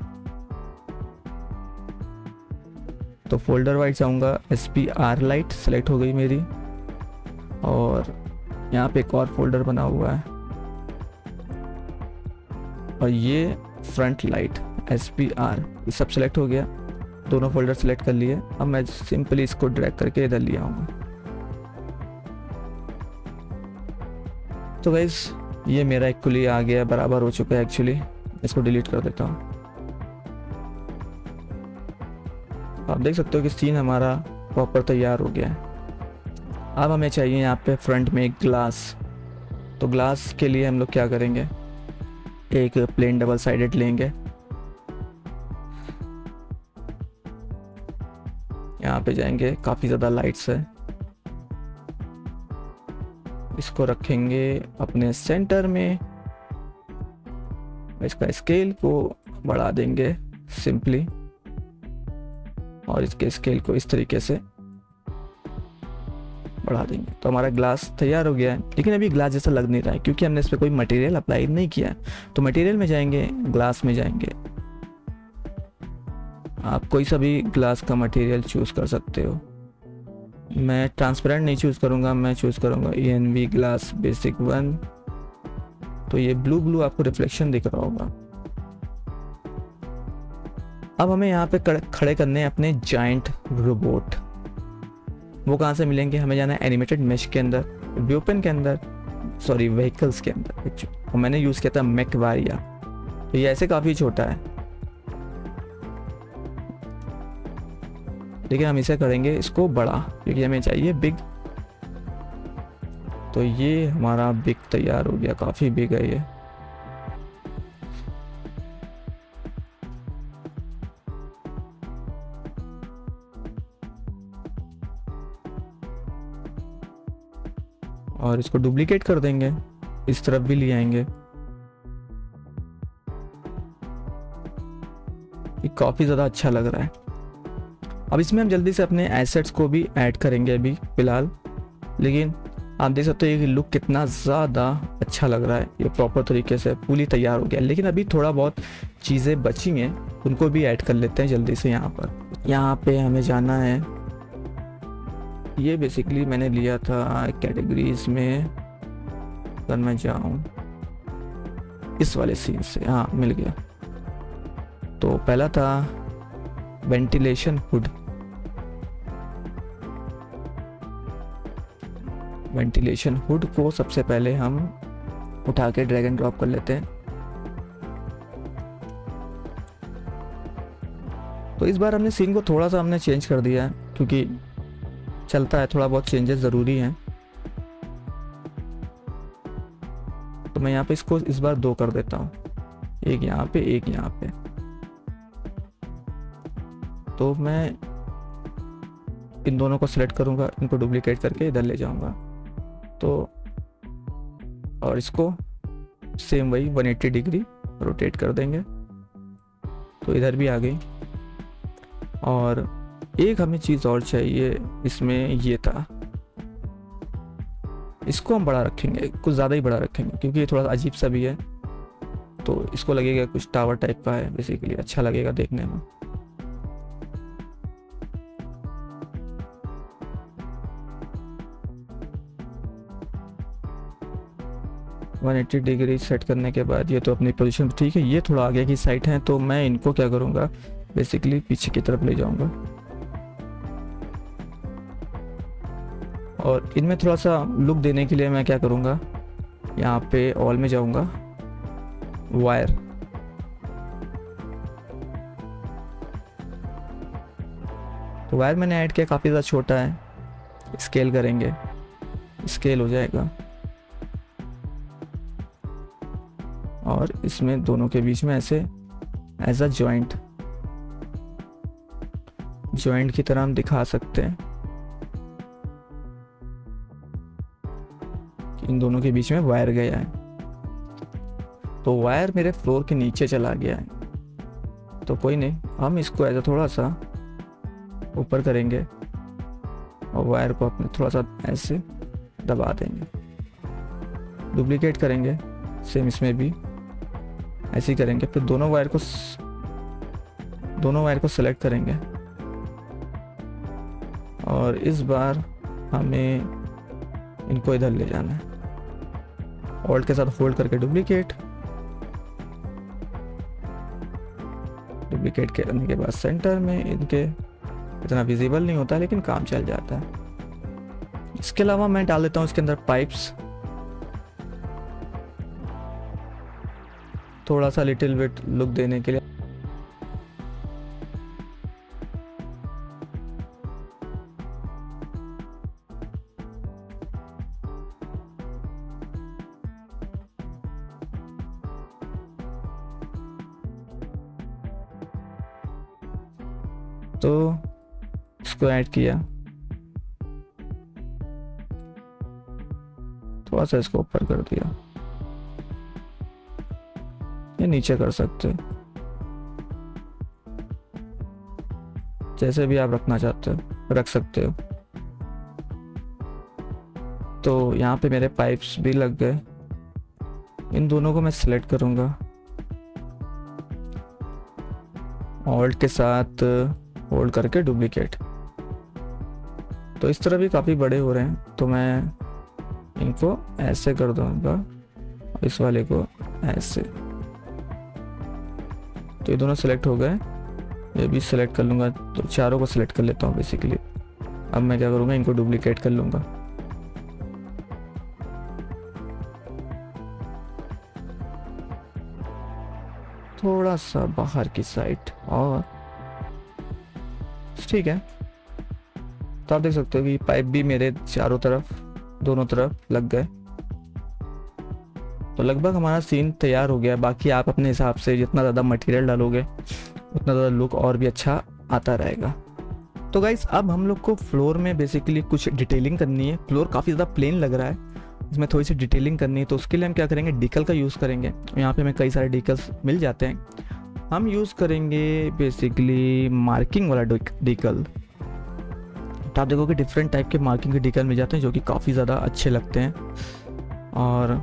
तो फोल्डर वाइज जाऊँगा, SPR लाइट सेलेक्ट हो गई मेरी, और यहाँ पे एक और फोल्डर बना हुआ है, और ये फ्रंट लाइट SPR, ये सब सेलेक्ट हो गया। दोनों फोल्डर सेलेक्ट कर लिए। अब मैं सिंपली इसको ड्रैग करके इधर ले आऊँगा। तो गाइस ये मेरा इक्वली आ गया, बराबर हो चुका है एक्चुअली। इसको डिलीट कर देता हूँ। आप देख सकते हो कि सीन हमारा प्रॉपर तैयार हो गया है। अब हमें चाहिए यहाँ पे फ्रंट में एक ग्लास। तो ग्लास के लिए हम लोग क्या करेंगे, एक प्लेन डबल साइडेड लेंगे, यहाँ पे जाएंगे, काफ़ी ज़्यादा लाइट्स है, इसको रखेंगे अपने सेंटर में। इसका स्केल को बढ़ा देंगे सिंपली, और इसके स्केल को इस तरीके से बढ़ा देंगे। तो हमारा ग्लास तैयार हो गया है, लेकिन अभी ग्लास जैसा लग नहीं रहा है क्योंकि हमने इस पर कोई मटेरियल अप्लाई नहीं किया है। तो मटेरियल में जाएंगे, ग्लास में जाएंगे, आप कोई सा भी ग्लास का मटेरियल चूज़ कर सकते हो। मैं ट्रांसपेरेंट नहीं चूज़ करूँगा, मैं चूज़ करूँगा ENB ग्लास बेसिक 1। तो ये ब्लू आपको रिफ्लेक्शन दिख रहा होगा। अब हमें यहाँ पे खड़े करने हैं अपने जायंट रोबोट। वो कहाँ से मिलेंगे, हमें जाना है एनिमेटेड मेश के अंदर, व्यूपेन के अंदर, सॉरी व्हीकल्स के अंदर एक्चुअली, और मैंने यूज़ किया था मैकवारिया। तो ये ऐसे काफ़ी छोटा है, लेकिन हम इसे करेंगे इसको बड़ा क्योंकि हमें चाहिए बिग। तो ये हमारा बिग तैयार हो गया, काफ़ी बिग है ये। और इसको डुप्लीकेट कर देंगे, इस तरफ भी ले आएंगे। ये काफ़ी ज़्यादा अच्छा लग रहा है। अब इसमें हम जल्दी से अपने एसेट्स को भी ऐड करेंगे अभी फ़िलहाल, लेकिन आप देख सकते हो ये लुक कितना ज़्यादा अच्छा लग रहा है। ये प्रॉपर तरीके से फुली तैयार हो गया, लेकिन अभी थोड़ा बहुत चीज़ें बची हैं, उनको भी ऐड कर लेते हैं जल्दी से। यहाँ पे हमें जाना है, ये बेसिकली मैंने लिया था कैटेगरीज में। अगर मैं जाऊँ इस वाले सीन से, हाँ मिल गया। तो पहला था वेंटिलेशन हुड। वेंटिलेशन हुड को सबसे पहले हम उठा के ड्रैग एंड ड्रॉप कर लेते हैं। तो इस बार हमने सीन को थोड़ा सा हमने चेंज कर दिया है, क्योंकि चलता है, थोड़ा बहुत चेंजेस ज़रूरी हैं। तो मैं यहाँ पे इसको इस बार 2 कर देता हूँ, एक यहाँ पे, एक यहाँ पे। तो मैं इन दोनों को सिलेक्ट करूँगा, इनको डुप्लीकेट करके इधर ले जाऊँगा। तो और इसको सेम वही 180 डिग्री रोटेट कर देंगे, तो इधर भी आ गई। और एक हमें चीज़ और चाहिए इसमें, ये था, इसको हम बड़ा रखेंगे, कुछ ज़्यादा ही बड़ा रखेंगे, क्योंकि ये थोड़ा अजीब सा भी है। तो इसको लगेगा कुछ टावर टाइप का है, बेसिकली अच्छा लगेगा देखने में। वन 180 डिग्री सेट करने के बाद ये तो अपनी पोजीशन ठीक है। ये थोड़ा आगे की साइड है, तो मैं इनको क्या करूँगा, बेसिकली पीछे की तरफ ले जाऊँगा। और इनमें थोड़ा सा लुक देने के लिए मैं क्या करूँगा, यहाँ पे ऑल में जाऊँगा, वायर, तो वायर मैंने ऐड किया, काफ़ी ज़्यादा छोटा है, स्केल करेंगे, स्केल हो जाएगा। और इसमें दोनों के बीच में ऐसे एज अ जॉइंट की तरह हम दिखा सकते हैं कि इन दोनों के बीच में वायर गया है। तो वायर मेरे फ्लोर के नीचे चला गया है, तो कोई नहीं, हम इसको ऐसा थोड़ा सा ऊपर करेंगे और वायर को अपने थोड़ा सा ऐसे दबा देंगे, डुप्लीकेट करेंगे, सेम इसमें भी ऐसे ही करेंगे। फिर दोनों वायर को सेलेक्ट करेंगे और इस बार हमें इनको इधर ले जाना है, ऑल्ट के साथ होल्ड करके डुप्लीकेट करने के बाद सेंटर में, इनके इतना विजिबल नहीं होता लेकिन काम चल जाता है। इसके अलावा मैं डाल देता हूँ इसके अंदर पाइप्स, थोड़ा सा लिटिल बिट लुक देने के लिए। तो इसको ऐड किया, थोड़ा सा इसको ऊपर कर दिया, ये नीचे कर सकते हो, जैसे भी आप रखना चाहते हो रख सकते हो। तो यहाँ पे मेरे पाइप्स भी लग गए, इन दोनों को मैं सिलेक्ट करूँगा, ऑल्ट के साथ होल्ड करके डुप्लीकेट। तो इस तरह भी काफ़ी बड़े हो रहे हैं, तो मैं इनको ऐसे कर दूँगा, इस वाले को ऐसे। तो ये दोनों सेलेक्ट हो गए, ये भी सिलेक्ट कर लूँगा, तो चारों को सिलेक्ट कर लेता हूँ बेसिकली। अब मैं क्या करूँगा, इनको डुप्लीकेट कर लूँगा, थोड़ा सा बाहर की साइड, और ठीक है। तो आप देख सकते हो कि पाइप भी मेरे चारों तरफ, दोनों तरफ लग गए। तो लगभग हमारा सीन तैयार हो गया। बाकी आप अपने हिसाब से जितना ज़्यादा मटेरियल डालोगे उतना ज़्यादा लुक और भी अच्छा आता रहेगा। तो गाइस अब हम लोग को फ्लोर में बेसिकली कुछ डिटेलिंग करनी है। फ्लोर काफ़ी ज़्यादा प्लेन लग रहा है, इसमें थोड़ी सी डिटेलिंग करनी है। तो उसके लिए हम क्या करेंगे, डिकल का यूज़ करेंगे। यहाँ पे हमें कई सारे डिकल्स मिल जाते हैं, हम यूज़ करेंगे बेसिकली मार्किंग वाला डिकल। तो आप देखोगे डिफरेंट टाइप के मार्किंग के डिकल मिल जाते हैं जो कि काफ़ी ज़्यादा अच्छे लगते हैं। और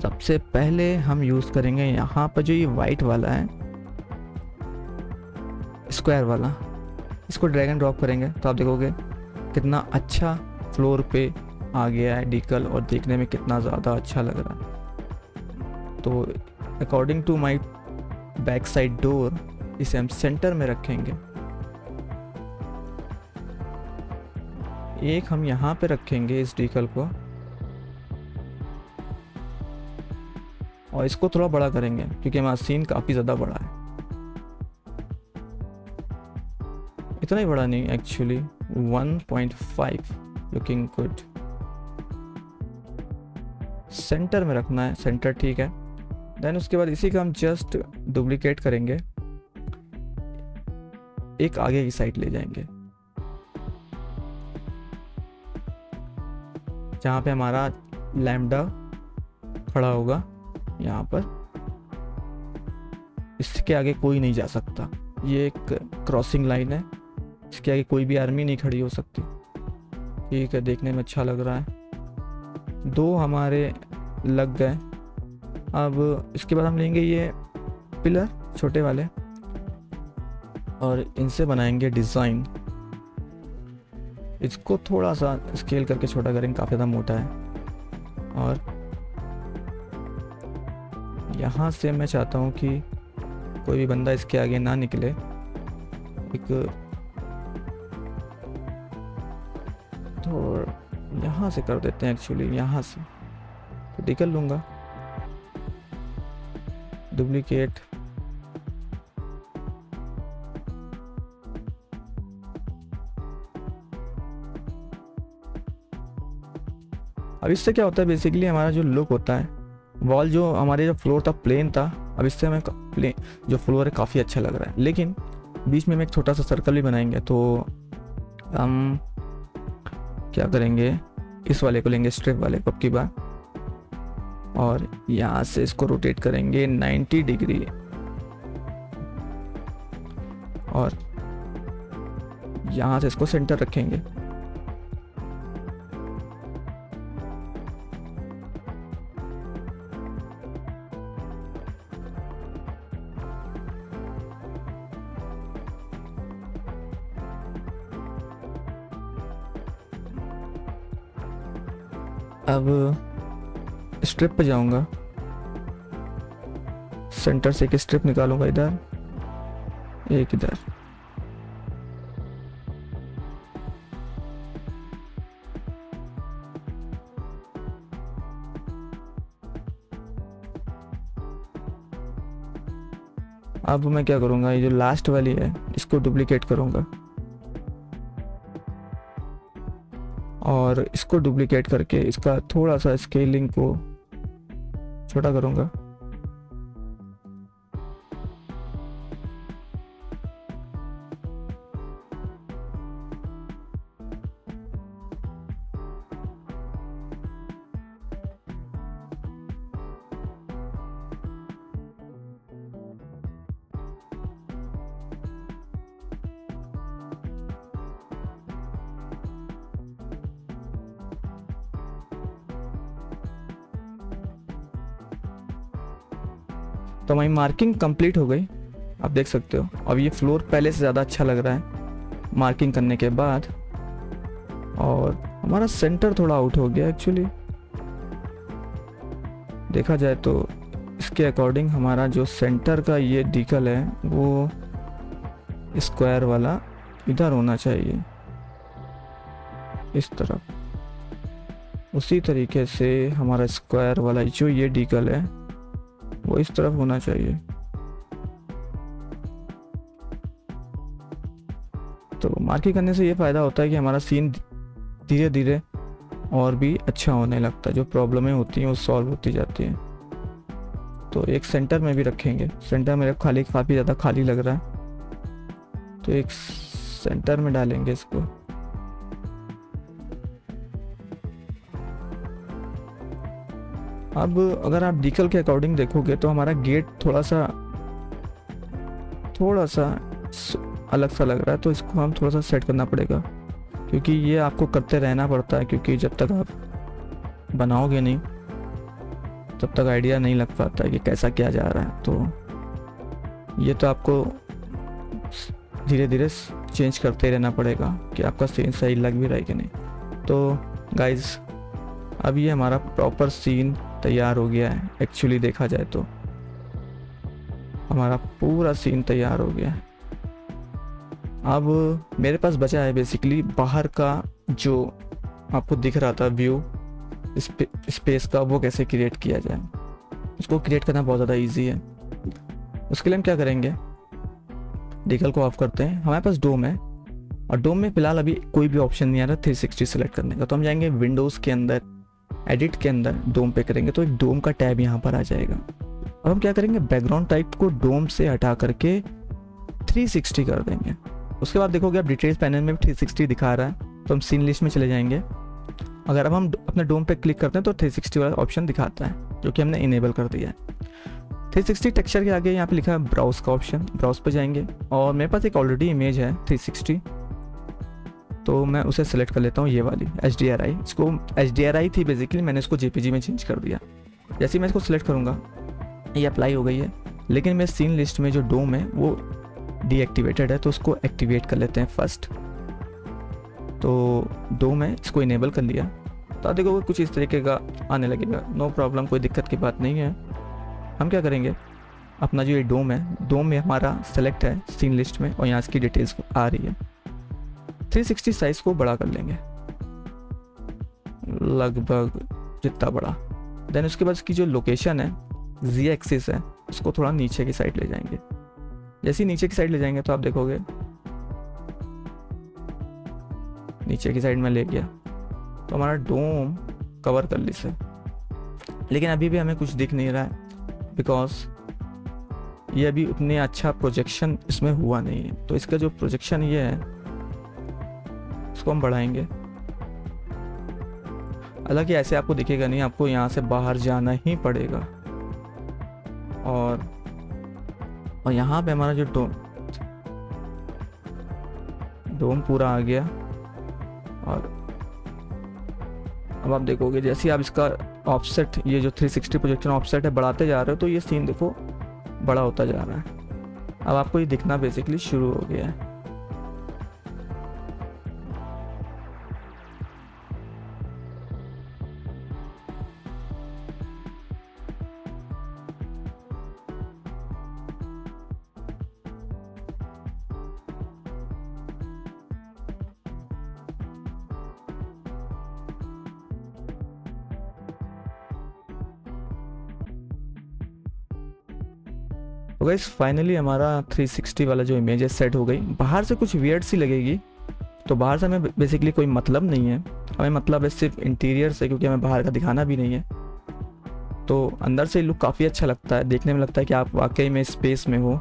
सबसे पहले हम यूज़ करेंगे यहाँ पर जो ये वाइट वाला है, स्क्वायर वाला, इसको ड्रैग एंड ड्रॉप करेंगे तो आप देखोगे कितना अच्छा फ्लोर पे आ गया है डिकल, और देखने में कितना ज़्यादा अच्छा लग रहा है। तो according to my back side door, इसे हम सेंटर में रखेंगे। एक हम यहाँ पे रखेंगे इस डिकल को, और इसको थोड़ा बड़ा करेंगे क्योंकि हमारा सीन काफ़ी ज़्यादा बड़ा है। इतना ही बड़ा नहीं एक्चुअली, 1.5 लुकिंग गुड। सेंटर में रखना है, सेंटर ठीक है। देन उसके बाद इसी का हम जस्ट डुप्लीकेट करेंगे, एक आगे की साइड ले जाएंगे जहाँ पे हमारा लैम्डा खड़ा होगा। यहाँ पर इसके आगे कोई नहीं जा सकता, ये एक क्रॉसिंग लाइन है, इसके आगे कोई भी आर्मी नहीं खड़ी हो सकती। ठीक है, देखने में अच्छा लग रहा है। 2 हमारे लग गए। अब इसके बाद हम लेंगे ये पिलर छोटे वाले और इनसे बनाएंगे डिज़ाइन। इसको थोड़ा सा स्केल करके छोटा करेंगे, काफ़ी ज़्यादा मोटा है। और यहाँ से मैं चाहता हूँ कि कोई भी बंदा इसके आगे ना निकले। एक तो यहाँ से कर देते हैं, एक्चुअली यहाँ से तो निकल लूँगा, डुप्लीकेट। अब इससे क्या होता है, बेसिकली हमारा जो लुक होता है, वॉल जो हमारे जो फ्लोर था प्लेन था, अब इससे हमें प्लेन जो फ्लोर है काफ़ी अच्छा लग रहा है। लेकिन बीच में हम एक छोटा सा सर्कल भी बनाएंगे, तो हम क्या करेंगे, इस वाले को लेंगे, स्ट्रिप वाले को अब की बार, और यहाँ से इसको रोटेट करेंगे 90 डिग्री और यहाँ से इसको सेंटर रखेंगे। अब स्ट्रिप पे जाऊंगा, सेंटर से एक स्ट्रिप निकालूंगा, इधर एक इधर। अब मैं क्या करूंगा, ये जो लास्ट वाली है इसको डुप्लीकेट करूंगा और इसको डुप्लीकेट करके इसका थोड़ा सा स्केलिंग को छोटा करूंगा। तो हमारी मार्किंग कंप्लीट हो गई, आप देख सकते हो। अब ये फ्लोर पहले से ज़्यादा अच्छा लग रहा है मार्किंग करने के बाद, और हमारा सेंटर थोड़ा आउट हो गया एक्चुअली देखा जाए तो। इसके अकॉर्डिंग हमारा जो सेंटर का ये डिकल है वो स्क्वायर वाला इधर होना चाहिए, इस तरफ। उसी तरीके से हमारा स्क्वायर वाला जो ये डिकल है वो इस तरफ होना चाहिए। तो मार्किंग करने से ये फ़ायदा होता है कि हमारा सीन धीरे धीरे और भी अच्छा होने लगता है, जो प्रॉब्लमें होती हैं वो सॉल्व होती जाती हैं। तो एक सेंटर में भी रखेंगे, सेंटर में खाली काफ़ी ज़्यादा खाली लग रहा है तो एक सेंटर में डालेंगे इसको। अब अगर आप डिकल के अकॉर्डिंग देखोगे तो हमारा गेट थोड़ा सा अलग सा लग रहा है, तो इसको हम थोड़ा सा सेट करना पड़ेगा, क्योंकि ये आपको करते रहना पड़ता है, क्योंकि जब तक आप बनाओगे नहीं तब तक आइडिया नहीं लग पाता है कि कैसा क्या जा रहा है। तो ये तो आपको धीरे धीरे चेंज करते रहना पड़ेगा कि आपका सीन सही लग भी रहा है कि नहीं। तो गाइज अब ये हमारा प्रॉपर सीन तैयार हो गया है एक्चुअली देखा जाए तो। हमारा पूरा सीन तैयार हो गया। अब मेरे पास बचा है बेसिकली बाहर का जो आपको दिख रहा था व्यू स्पेस का, वो कैसे क्रिएट किया जाए। उसको क्रिएट करना बहुत ज़्यादा इजी है। उसके लिए हम क्या करेंगे, डिकल को ऑफ करते हैं। हमारे पास डोम है और डोम में फिलहाल अभी कोई भी ऑप्शन नहीं आ रहा 360 सेलेक्ट करने का, तो हम जाएंगे विंडोज़ के अंदर, एडिट के अंदर डोम पे करेंगे तो एक डोम का टैब यहाँ पर आ जाएगा। अब हम क्या करेंगे, बैकग्राउंड टाइप को डोम से हटा करके 360 कर देंगे। उसके बाद देखोगे आप डिटेल्स पैनल में भी 360 दिखा रहा है, तो हम सीन लिस्ट में चले जाएंगे। अगर अब हम अपने डोम पे क्लिक करते हैं तो 360 वाला ऑप्शन दिखाता है, जो कि हमने इनेबल कर दिया है। 360 टेक्सचर के आगे यहाँ पे लिखा है ब्राउज का ऑप्शन, ब्राउज पे जाएंगे और मेरे पास एक ऑलरेडी इमेज है 360, तो मैं उसे सेलेक्ट कर लेता हूँ, ये वाली HDRI। इसको HDRI थी बेसिकली, मैंने इसको JPG में चेंज कर दिया। जैसे ही मैं इसको सिलेक्ट करूँगा ये अप्लाई हो गई है, लेकिन मेरे सीन लिस्ट में जो डोम है वो डीएक्टिवेटेड है, तो उसको एक्टिवेट कर लेते हैं फर्स्ट। तो डोम है, इसको इनेबल कर लिया, तो आप देखोगे कुछ इस तरीके का आने लगेगा। नो प्रॉब्लम, कोई दिक्कत की बात नहीं है। हम क्या करेंगे, अपना जो ये डोम है, डोम में हमारा सेलेक्ट है सीन लिस्ट में और यहाँ इसकी डिटेल्स आ रही है। 360 साइज को बड़ा कर लेंगे, लगभग जितना बड़ा। देन उसके बाद इसकी जो लोकेशन है, Z एक्सिस है, उसको थोड़ा नीचे की साइड ले जाएंगे। जैसे ही नीचे की साइड ले जाएंगे तो आप देखोगे नीचे की साइड में ले गया, तो हमारा डोम कवर कर ली से। लेकिन अभी भी हमें कुछ दिख नहीं रहा है, बिकॉज ये अभी उतने अच्छा प्रोजेक्शन इसमें हुआ नहीं है। तो इसका जो प्रोजेक्शन ये है, इसको हम बढ़ाएंगे। हालांकि ऐसे आपको दिखेगा नहीं, आपको यहाँ से बाहर जाना ही पड़ेगा। और यहाँ पे हमारा जो डोम पूरा आ गया। और अब आप देखोगे जैसे आप इसका ऑफसेट, ये जो 360 प्रोजेक्शन ऑफसेट है, बढ़ाते जा रहे हो तो ये सीन देखो बड़ा होता जा रहा है। अब आपको ये दिखना बेसिकली शुरू हो गया है। तो गाइस फाइनली हमारा 360 वाला जो इमेज है सेट हो गई। बाहर से कुछ वियर्ड सी लगेगी, तो बाहर से हमें बेसिकली कोई मतलब नहीं है, हमें मतलब है सिर्फ इंटीरियर से, क्योंकि हमें बाहर का दिखाना भी नहीं है। तो अंदर से लुक काफ़ी अच्छा लगता है, देखने में लगता है कि आप वाकई में स्पेस में हो।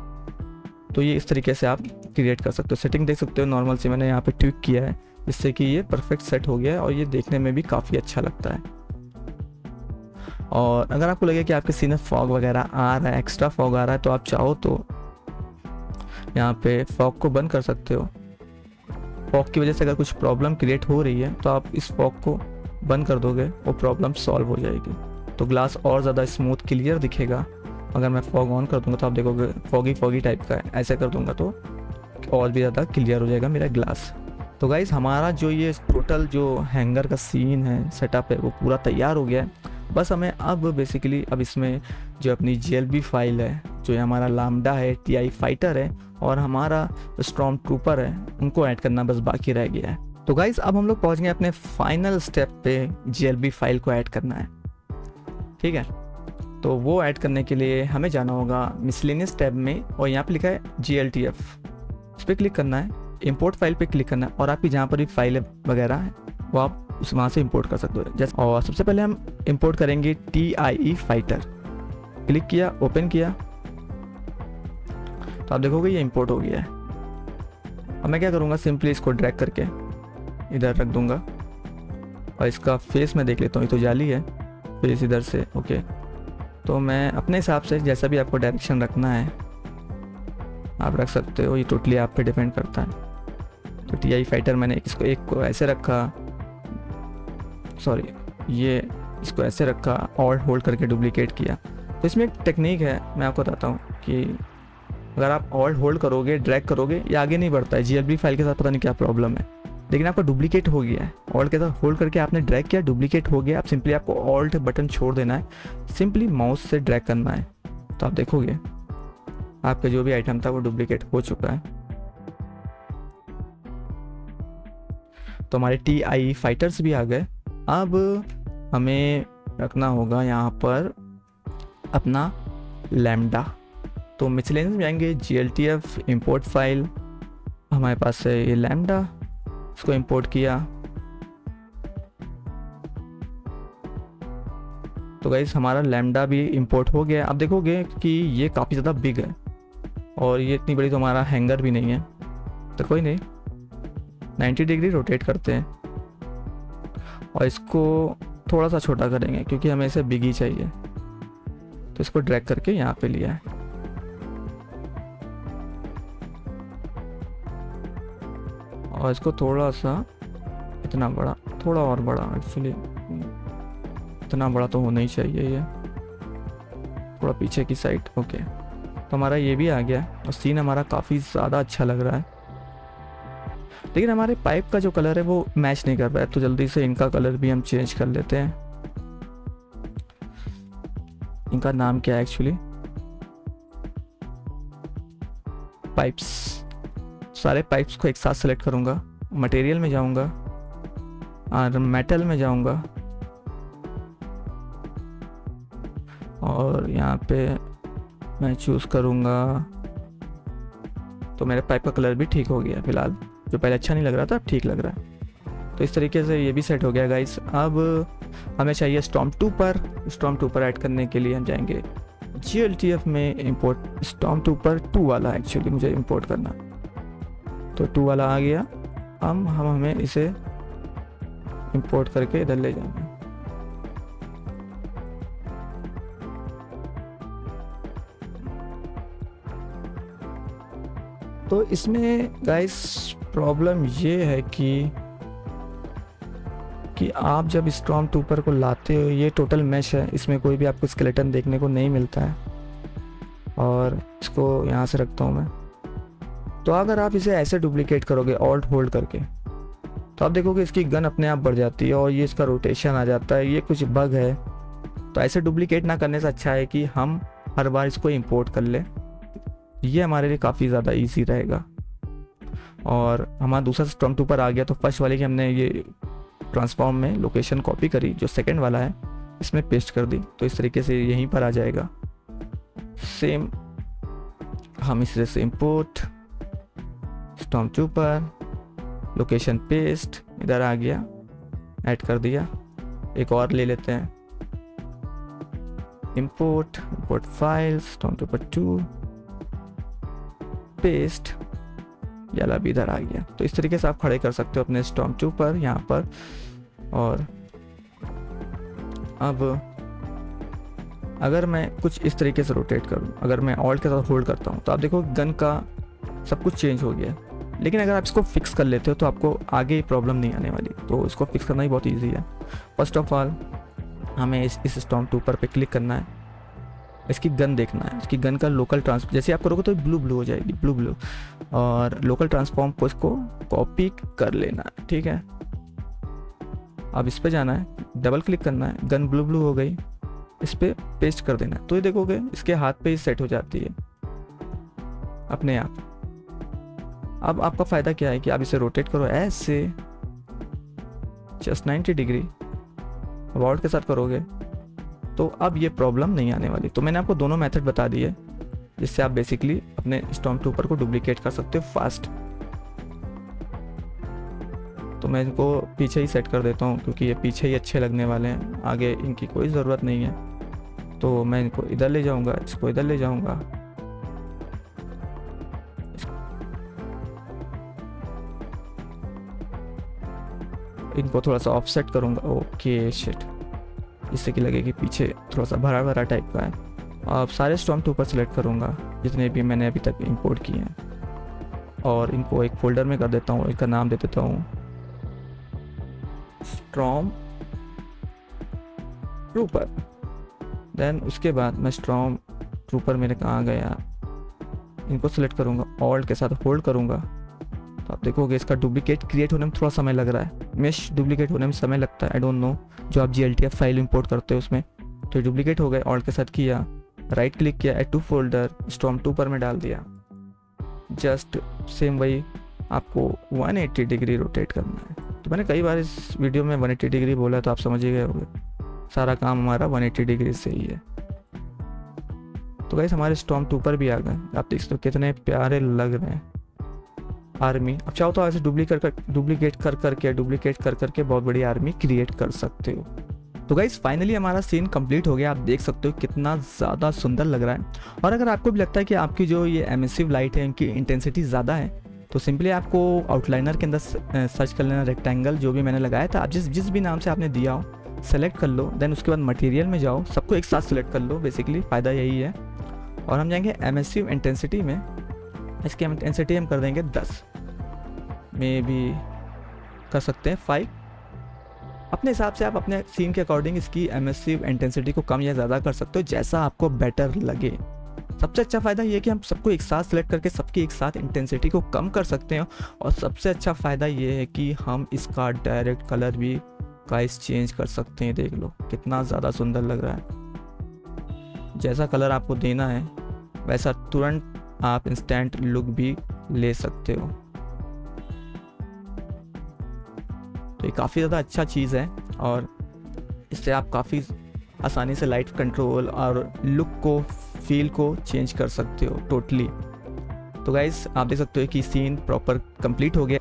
तो ये इस तरीके से आप क्रिएट कर सकते हो। सेटिंग देख सकते हो, नॉर्मल से मैंने यहाँ पे ट्विक किया है, जिससे कि ये परफेक्ट सेट हो गया है और ये देखने में भी काफ़ी अच्छा लगता है। और अगर आपको लगे कि आपके सीन में फॉग वगैरह आ रहा है, एक्स्ट्रा फॉग आ रहा है, तो आप चाहो तो यहाँ पे फॉग को बंद कर सकते हो। फॉग की वजह से अगर कुछ प्रॉब्लम क्रिएट हो रही है तो आप इस फॉग को बंद कर दोगे, वो प्रॉब्लम सॉल्व हो जाएगी। तो ग्लास और ज़्यादा स्मूथ क्लियर दिखेगा। अगर मैं फॉग ऑन कर दूंगा तो आप देखोगे फॉगी टाइप का है, ऐसे कर दूंगा तो और भी ज़्यादा क्लियर हो जाएगा मेरा ग्लास। तो गाइज़ हमारा जो ये टोटल जो हैंगर का सीन है, सेटअप है, वो पूरा तैयार हो गया है। बस हमें अब बेसिकली अब इसमें जो अपनी GLB फाइल है, जो हमारा लामडा है, TI फाइटर है और हमारा स्टॉर्म ट्रूपर है, उनको ऐड करना बस बाकी रह गया है। तो गाइज़ अब हम लोग पहुंच गए अपने फाइनल स्टेप पे, GLB फाइल को ऐड करना है। ठीक है, तो वो ऐड करने के लिए हमें जाना होगा मिसलेनियस टैब में और यहाँ पे लिखा है GLTF, इस पर क्लिक करना है, इंपोर्ट फाइल पे क्लिक करना है और आपकी जहाँ पर भी फाइल वगैरह है वो आप उस वहाँ से इंपोर्ट कर सकते हो। जैसे और सबसे पहले हम इंपोर्ट करेंगे TIE फाइटर। क्लिक किया, ओपन किया, तो आप देखोगे ये इंपोर्ट हो गया है। अब मैं क्या करूँगा, सिंपली इसको ड्रैग करके इधर रख दूँगा और इसका फेस मैं देख लेता हूँ, ये तो जाली है, फेस इधर से। ओके, तो मैं अपने हिसाब से जैसा भी आपको डायरेक्शन रखना है आप रख सकते हो, ये टोटली आप पे डिपेंड करता है। तो TI फाइटर मैंने इसको एक को ऐसे रखा, सॉरी ये इसको ऐसे रखा, ऑल्ट होल्ड करके डुप्लीकेट किया। तो इसमें एक टेक्निक है, मैं आपको बताता हूँ कि अगर आप ऑल्ट होल्ड करोगे, ड्रैग करोगे, ये आगे नहीं बढ़ता है। GLB फाइल के साथ पता नहीं क्या प्रॉब्लम है, लेकिन आपका डुप्लीकेट हो गया है। ऑल्ट के साथ होल्ड करके आपने ड्रैग किया, डुप्लीकेट हो गया। आप सिंपली आपको ऑल्ट बटन छोड़ देना है, सिंपली माउस से ड्रैग करना है, तो आप देखोगे आपका जो भी आइटम था वो डुप्लीकेट हो चुका है। तो हमारे TI फाइटर्स भी आ गए। अब हमें रखना होगा यहाँ पर अपना लैम्डा। तो मिसलेनियस में जाएंगे, GLTF इंपोर्ट फाइल, हमारे पास है ये लैम्डा, इसको इंपोर्ट किया। तो गाइस हमारा लैम्डा भी इंपोर्ट हो गया। अब देखोगे कि ये काफ़ी ज़्यादा बिग है और ये इतनी बड़ी तो हमारा हैंगर भी नहीं है, तो कोई नहीं, 90 डिग्री रोटेट करते हैं और इसको थोड़ा सा छोटा करेंगे क्योंकि हमें इसे बिग ही चाहिए। तो इसको ड्रैग करके यहाँ पे लिया है। और इसको थोड़ा सा, इतना बड़ा, थोड़ा और बड़ा, एक्चुअली इतना बड़ा तो होना ही चाहिए, ये थोड़ा पीछे की साइड। ओके, तो हमारा ये भी आ गया और सीन हमारा काफ़ी ज़्यादा अच्छा लग रहा है। लेकिन हमारे पाइप का जो कलर है वो मैच नहीं कर रहा है, तो जल्दी से इनका कलर भी हम चेंज कर लेते हैं। इनका नाम क्या है एक्चुअली? पाइप्स। सारे पाइप्स को एक साथ सेलेक्ट करूँगा, मटेरियल में जाऊँगा और मेटल में जाऊँगा और यहाँ पे मैं चूज़ करूँगा। तो मेरे पाइप का कलर भी ठीक हो गया फिलहाल, जो पहले अच्छा नहीं लग रहा था अब ठीक लग रहा है। तो इस तरीके से ये भी सेट हो गया गाइस। अब हमें चाहिए स्टॉर्म ट्रूपर ऐड करने के लिए हम जाएंगे GLTF में, इंपोर्ट स्टॉर्म ट्रूपर 2 वाला एक्चुअली मुझे इंपोर्ट करना। तो 2 वाला आ गया। अब हमें इसे इंपोर्ट करके इधर ले जाना। तो इसमें गाइस प्रॉब्लम ये है कि आप जब स्टॉर्म ट्रूपर को लाते हो, ये टोटल मैश है, इसमें कोई भी आपको स्केलेटन देखने को नहीं मिलता है। और इसको यहाँ से रखता हूँ मैं। तो अगर आप इसे ऐसे डुप्लीकेट करोगे ऑल्ट होल्ड करके, तो आप देखोगे इसकी गन अपने आप बढ़ जाती है और ये इसका रोटेशन आ जाता है, ये कुछ बग है। तो ऐसे डुप्लीकेट ना करने से अच्छा है कि हम हर बार इसको इंपोर्ट कर लें, ये हमारे लिए काफ़ी ज़्यादा ईजी रहेगा। और हमारा दूसरा स्टॉर्म ट्रूपर आ गया। तो फर्स्ट वाले की हमने ये ट्रांसफॉर्म में लोकेशन कॉपी करी, जो सेकंड वाला है इसमें पेस्ट कर दी। तो इस तरीके से यहीं पर आ जाएगा सेम। हम इसे से import storm trooper, location paste, इधर आ गया, ऐड कर दिया। एक और ले लेते हैं, import file storm trooper 2 paste, याला भी इधर आ गया। तो इस तरीके से आप खड़े कर सकते हो अपने स्टॉर्म ट्रूपर यहाँ पर। और अब अगर मैं कुछ इस तरीके से रोटेट करूँ, अगर मैं ऑल्ट के साथ होल्ड करता हूँ, तो आप देखो गन का सब कुछ चेंज हो गया। लेकिन अगर आप इसको फिक्स कर लेते हो तो आपको आगे प्रॉब्लम नहीं आने वाली। तो इसको फिक्स करना ही बहुत ईजी है। फर्स्ट ऑफ ऑल हमें इस स्टॉर्म ट्रूपर पे क्लिक करना है, इसकी गन देखना है, इसकी गन का लोकल ट्रांसफॉर्म जैसे आप करोगे तो ब्लू हो जाएगी, ब्लू। और लोकल ट्रांसफॉर्म को इसको कॉपी कर लेना है, ठीक है। अब इस पे जाना है, डबल क्लिक करना है, गन ब्लू हो गई, इस पे पेस्ट कर देना है। तो ये देखोगे इसके हाथ पे ही सेट हो जाती है अपने आप। अब आपका फ़ायदा क्या है कि आप इसे रोटेट करो ऐसे जस्ट 90 डिग्री, अबाउट के साथ करोगे तो अब ये प्रॉब्लम नहीं आने वाली। तो मैंने आपको दोनों मेथड बता दिए जिससे आप बेसिकली अपने स्टॉर्म ट्रूपर को डुप्लीकेट कर सकते हो फास्ट। तो मैं इनको पीछे ही सेट कर देता हूँ क्योंकि ये पीछे ही अच्छे लगने वाले हैं, आगे इनकी कोई ज़रूरत नहीं है। तो मैं इनको इधर ले जाऊँगा, इसको इधर ले जाऊँगा, इनको थोड़ा सा ऑफसेट करूँगा। ओके शिट, इससे कि लगे कि पीछे थोड़ा सा भरा भरा टाइप का है। अब सारे स्टॉर्म ट्रूपर सेलेक्ट करूँगा जितने भी मैंने अभी तक इंपोर्ट किए हैं और इनको एक फोल्डर में कर देता हूँ। इसका नाम दे देता हूँ स्टॉर्म ट्रूपर। देन उसके बाद मैं स्टॉर्म ट्रूपर मेरे कहाँ गया, इनको सेलेक्ट करूँगा, ऑल्ट के साथ होल्ड करूँगा। तो आप देखोगे इसका डुप्लीकेट क्रिएट होने में थोड़ा समय लग रहा है, मेश डुप्लीकेट होने में समय लगता है, आई डोंट नो। जो आप GLTF फाइल इंपोर्ट करते हो उसमें, तो डुप्लीकेट हो गए, ऑल्ट के साथ किया, राइट क्लिक किया, ऐड टू फोल्डर, स्टॉर्म 2 पर मैं डाल दिया। जस्ट सेम वही आपको 180 डिग्री रोटेट करना है। तो मैंने कई बार इस वीडियो में 180 डिग्री बोला, तो आप समझ ही गए होंगे सारा काम हमारा 180 डिग्री से ही है। तो गाइस हमारे स्टॉर्म 2 पर भी आ गए, आप देख सकते हो कितने प्यारे लग रहे हैं आर्मी। अब चाहो तो ऐसे डुप्लीकेट कर करके बहुत बड़ी आर्मी क्रिएट कर सकते हो। तो गाइस फाइनली हमारा सीन कंप्लीट हो गया, आप देख सकते हो कितना ज़्यादा सुंदर लग रहा है। और अगर आपको भी लगता है कि आपकी जो ये एमिसिव लाइट है इनकी इंटेंसिटी ज़्यादा है, तो सिंपली आपको आउटलाइनर के अंदर सर्च कर लेना रेक्टेंगल, जो भी मैंने लगाया था। आप जिस भी नाम से आपने दिया हो सेलेक्ट कर लो, देन उसके बाद मटेरियल में जाओ, सबको एक साथ सेलेक्ट कर लो, बेसिकली फ़ायदा यही है। और हम जाएंगे एमिसिव इंटेंसिटी में, इसकी इंटेंसिटी हम कर देंगे 10, में भी कर सकते हैं 5। अपने हिसाब से आप अपने सीन के अकॉर्डिंग इसकी एमिसिव इंटेंसिटी को कम या ज़्यादा कर सकते हो, जैसा आपको बेटर लगे। सबसे अच्छा फ़ायदा ये है कि हम सबको एक साथ सेलेक्ट करके सबकी एक साथ इंटेंसिटी को कम कर सकते हैं। और सबसे अच्छा फ़ायदा ये है कि हम इसका डायरेक्ट कलर भी गाइस चेंज कर सकते हैं। देख लो कितना ज़्यादा सुंदर लग रहा है। जैसा कलर आपको देना है वैसा तुरंत आप इंस्टेंट लुक भी ले सकते हो। तो ये काफ़ी ज़्यादा अच्छा चीज़ है और इससे आप काफ़ी आसानी से लाइट कंट्रोल और लुक को, फील को चेंज कर सकते हो टोटली। तो गाइस आप देख सकते हो कि सीन प्रॉपर कंप्लीट हो गया।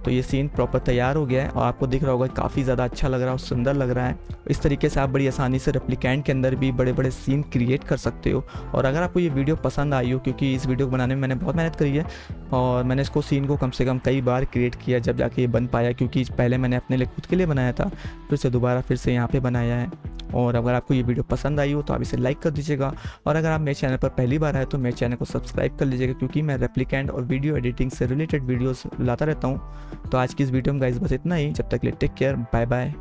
तो ये सीन प्रॉपर तैयार हो गया है और आपको दिख रहा होगा काफ़ी ज़्यादा अच्छा लग रहा है और सुंदर लग रहा है। इस तरीके से आप बड़ी आसानी से रेप्लिकेंट के अंदर भी बड़े बड़े सीन क्रिएट कर सकते हो। और अगर आपको ये वीडियो पसंद आई हो, क्योंकि इस वीडियो को बनाने में मैंने बहुत मेहनत करी है और मैंने इसको सीन को कम से कम कई बार क्रिएट किया जब जाके ये बन पाया, क्योंकि पहले मैंने अपने लिए खुद के लिए बनाया था, फिर से यहाँ पर बनाया है। और अगर आपको ये वीडियो पसंद आई हो तो आप इसे लाइक कर दीजिएगा। और अगर आप मेरे चैनल पर पहली बार आए तो मेरे चैनल को सब्सक्राइब कर लीजिएगा, क्योंकि मैं रेप्लिकेंट और वीडियो एडिटिंग से रिलेटेड वीडियोस लाता रहता हूँ। तो आज की इस वीडियो में गाइस बस इतना ही। जब तक के लिए टेक केयर, बाय बाय।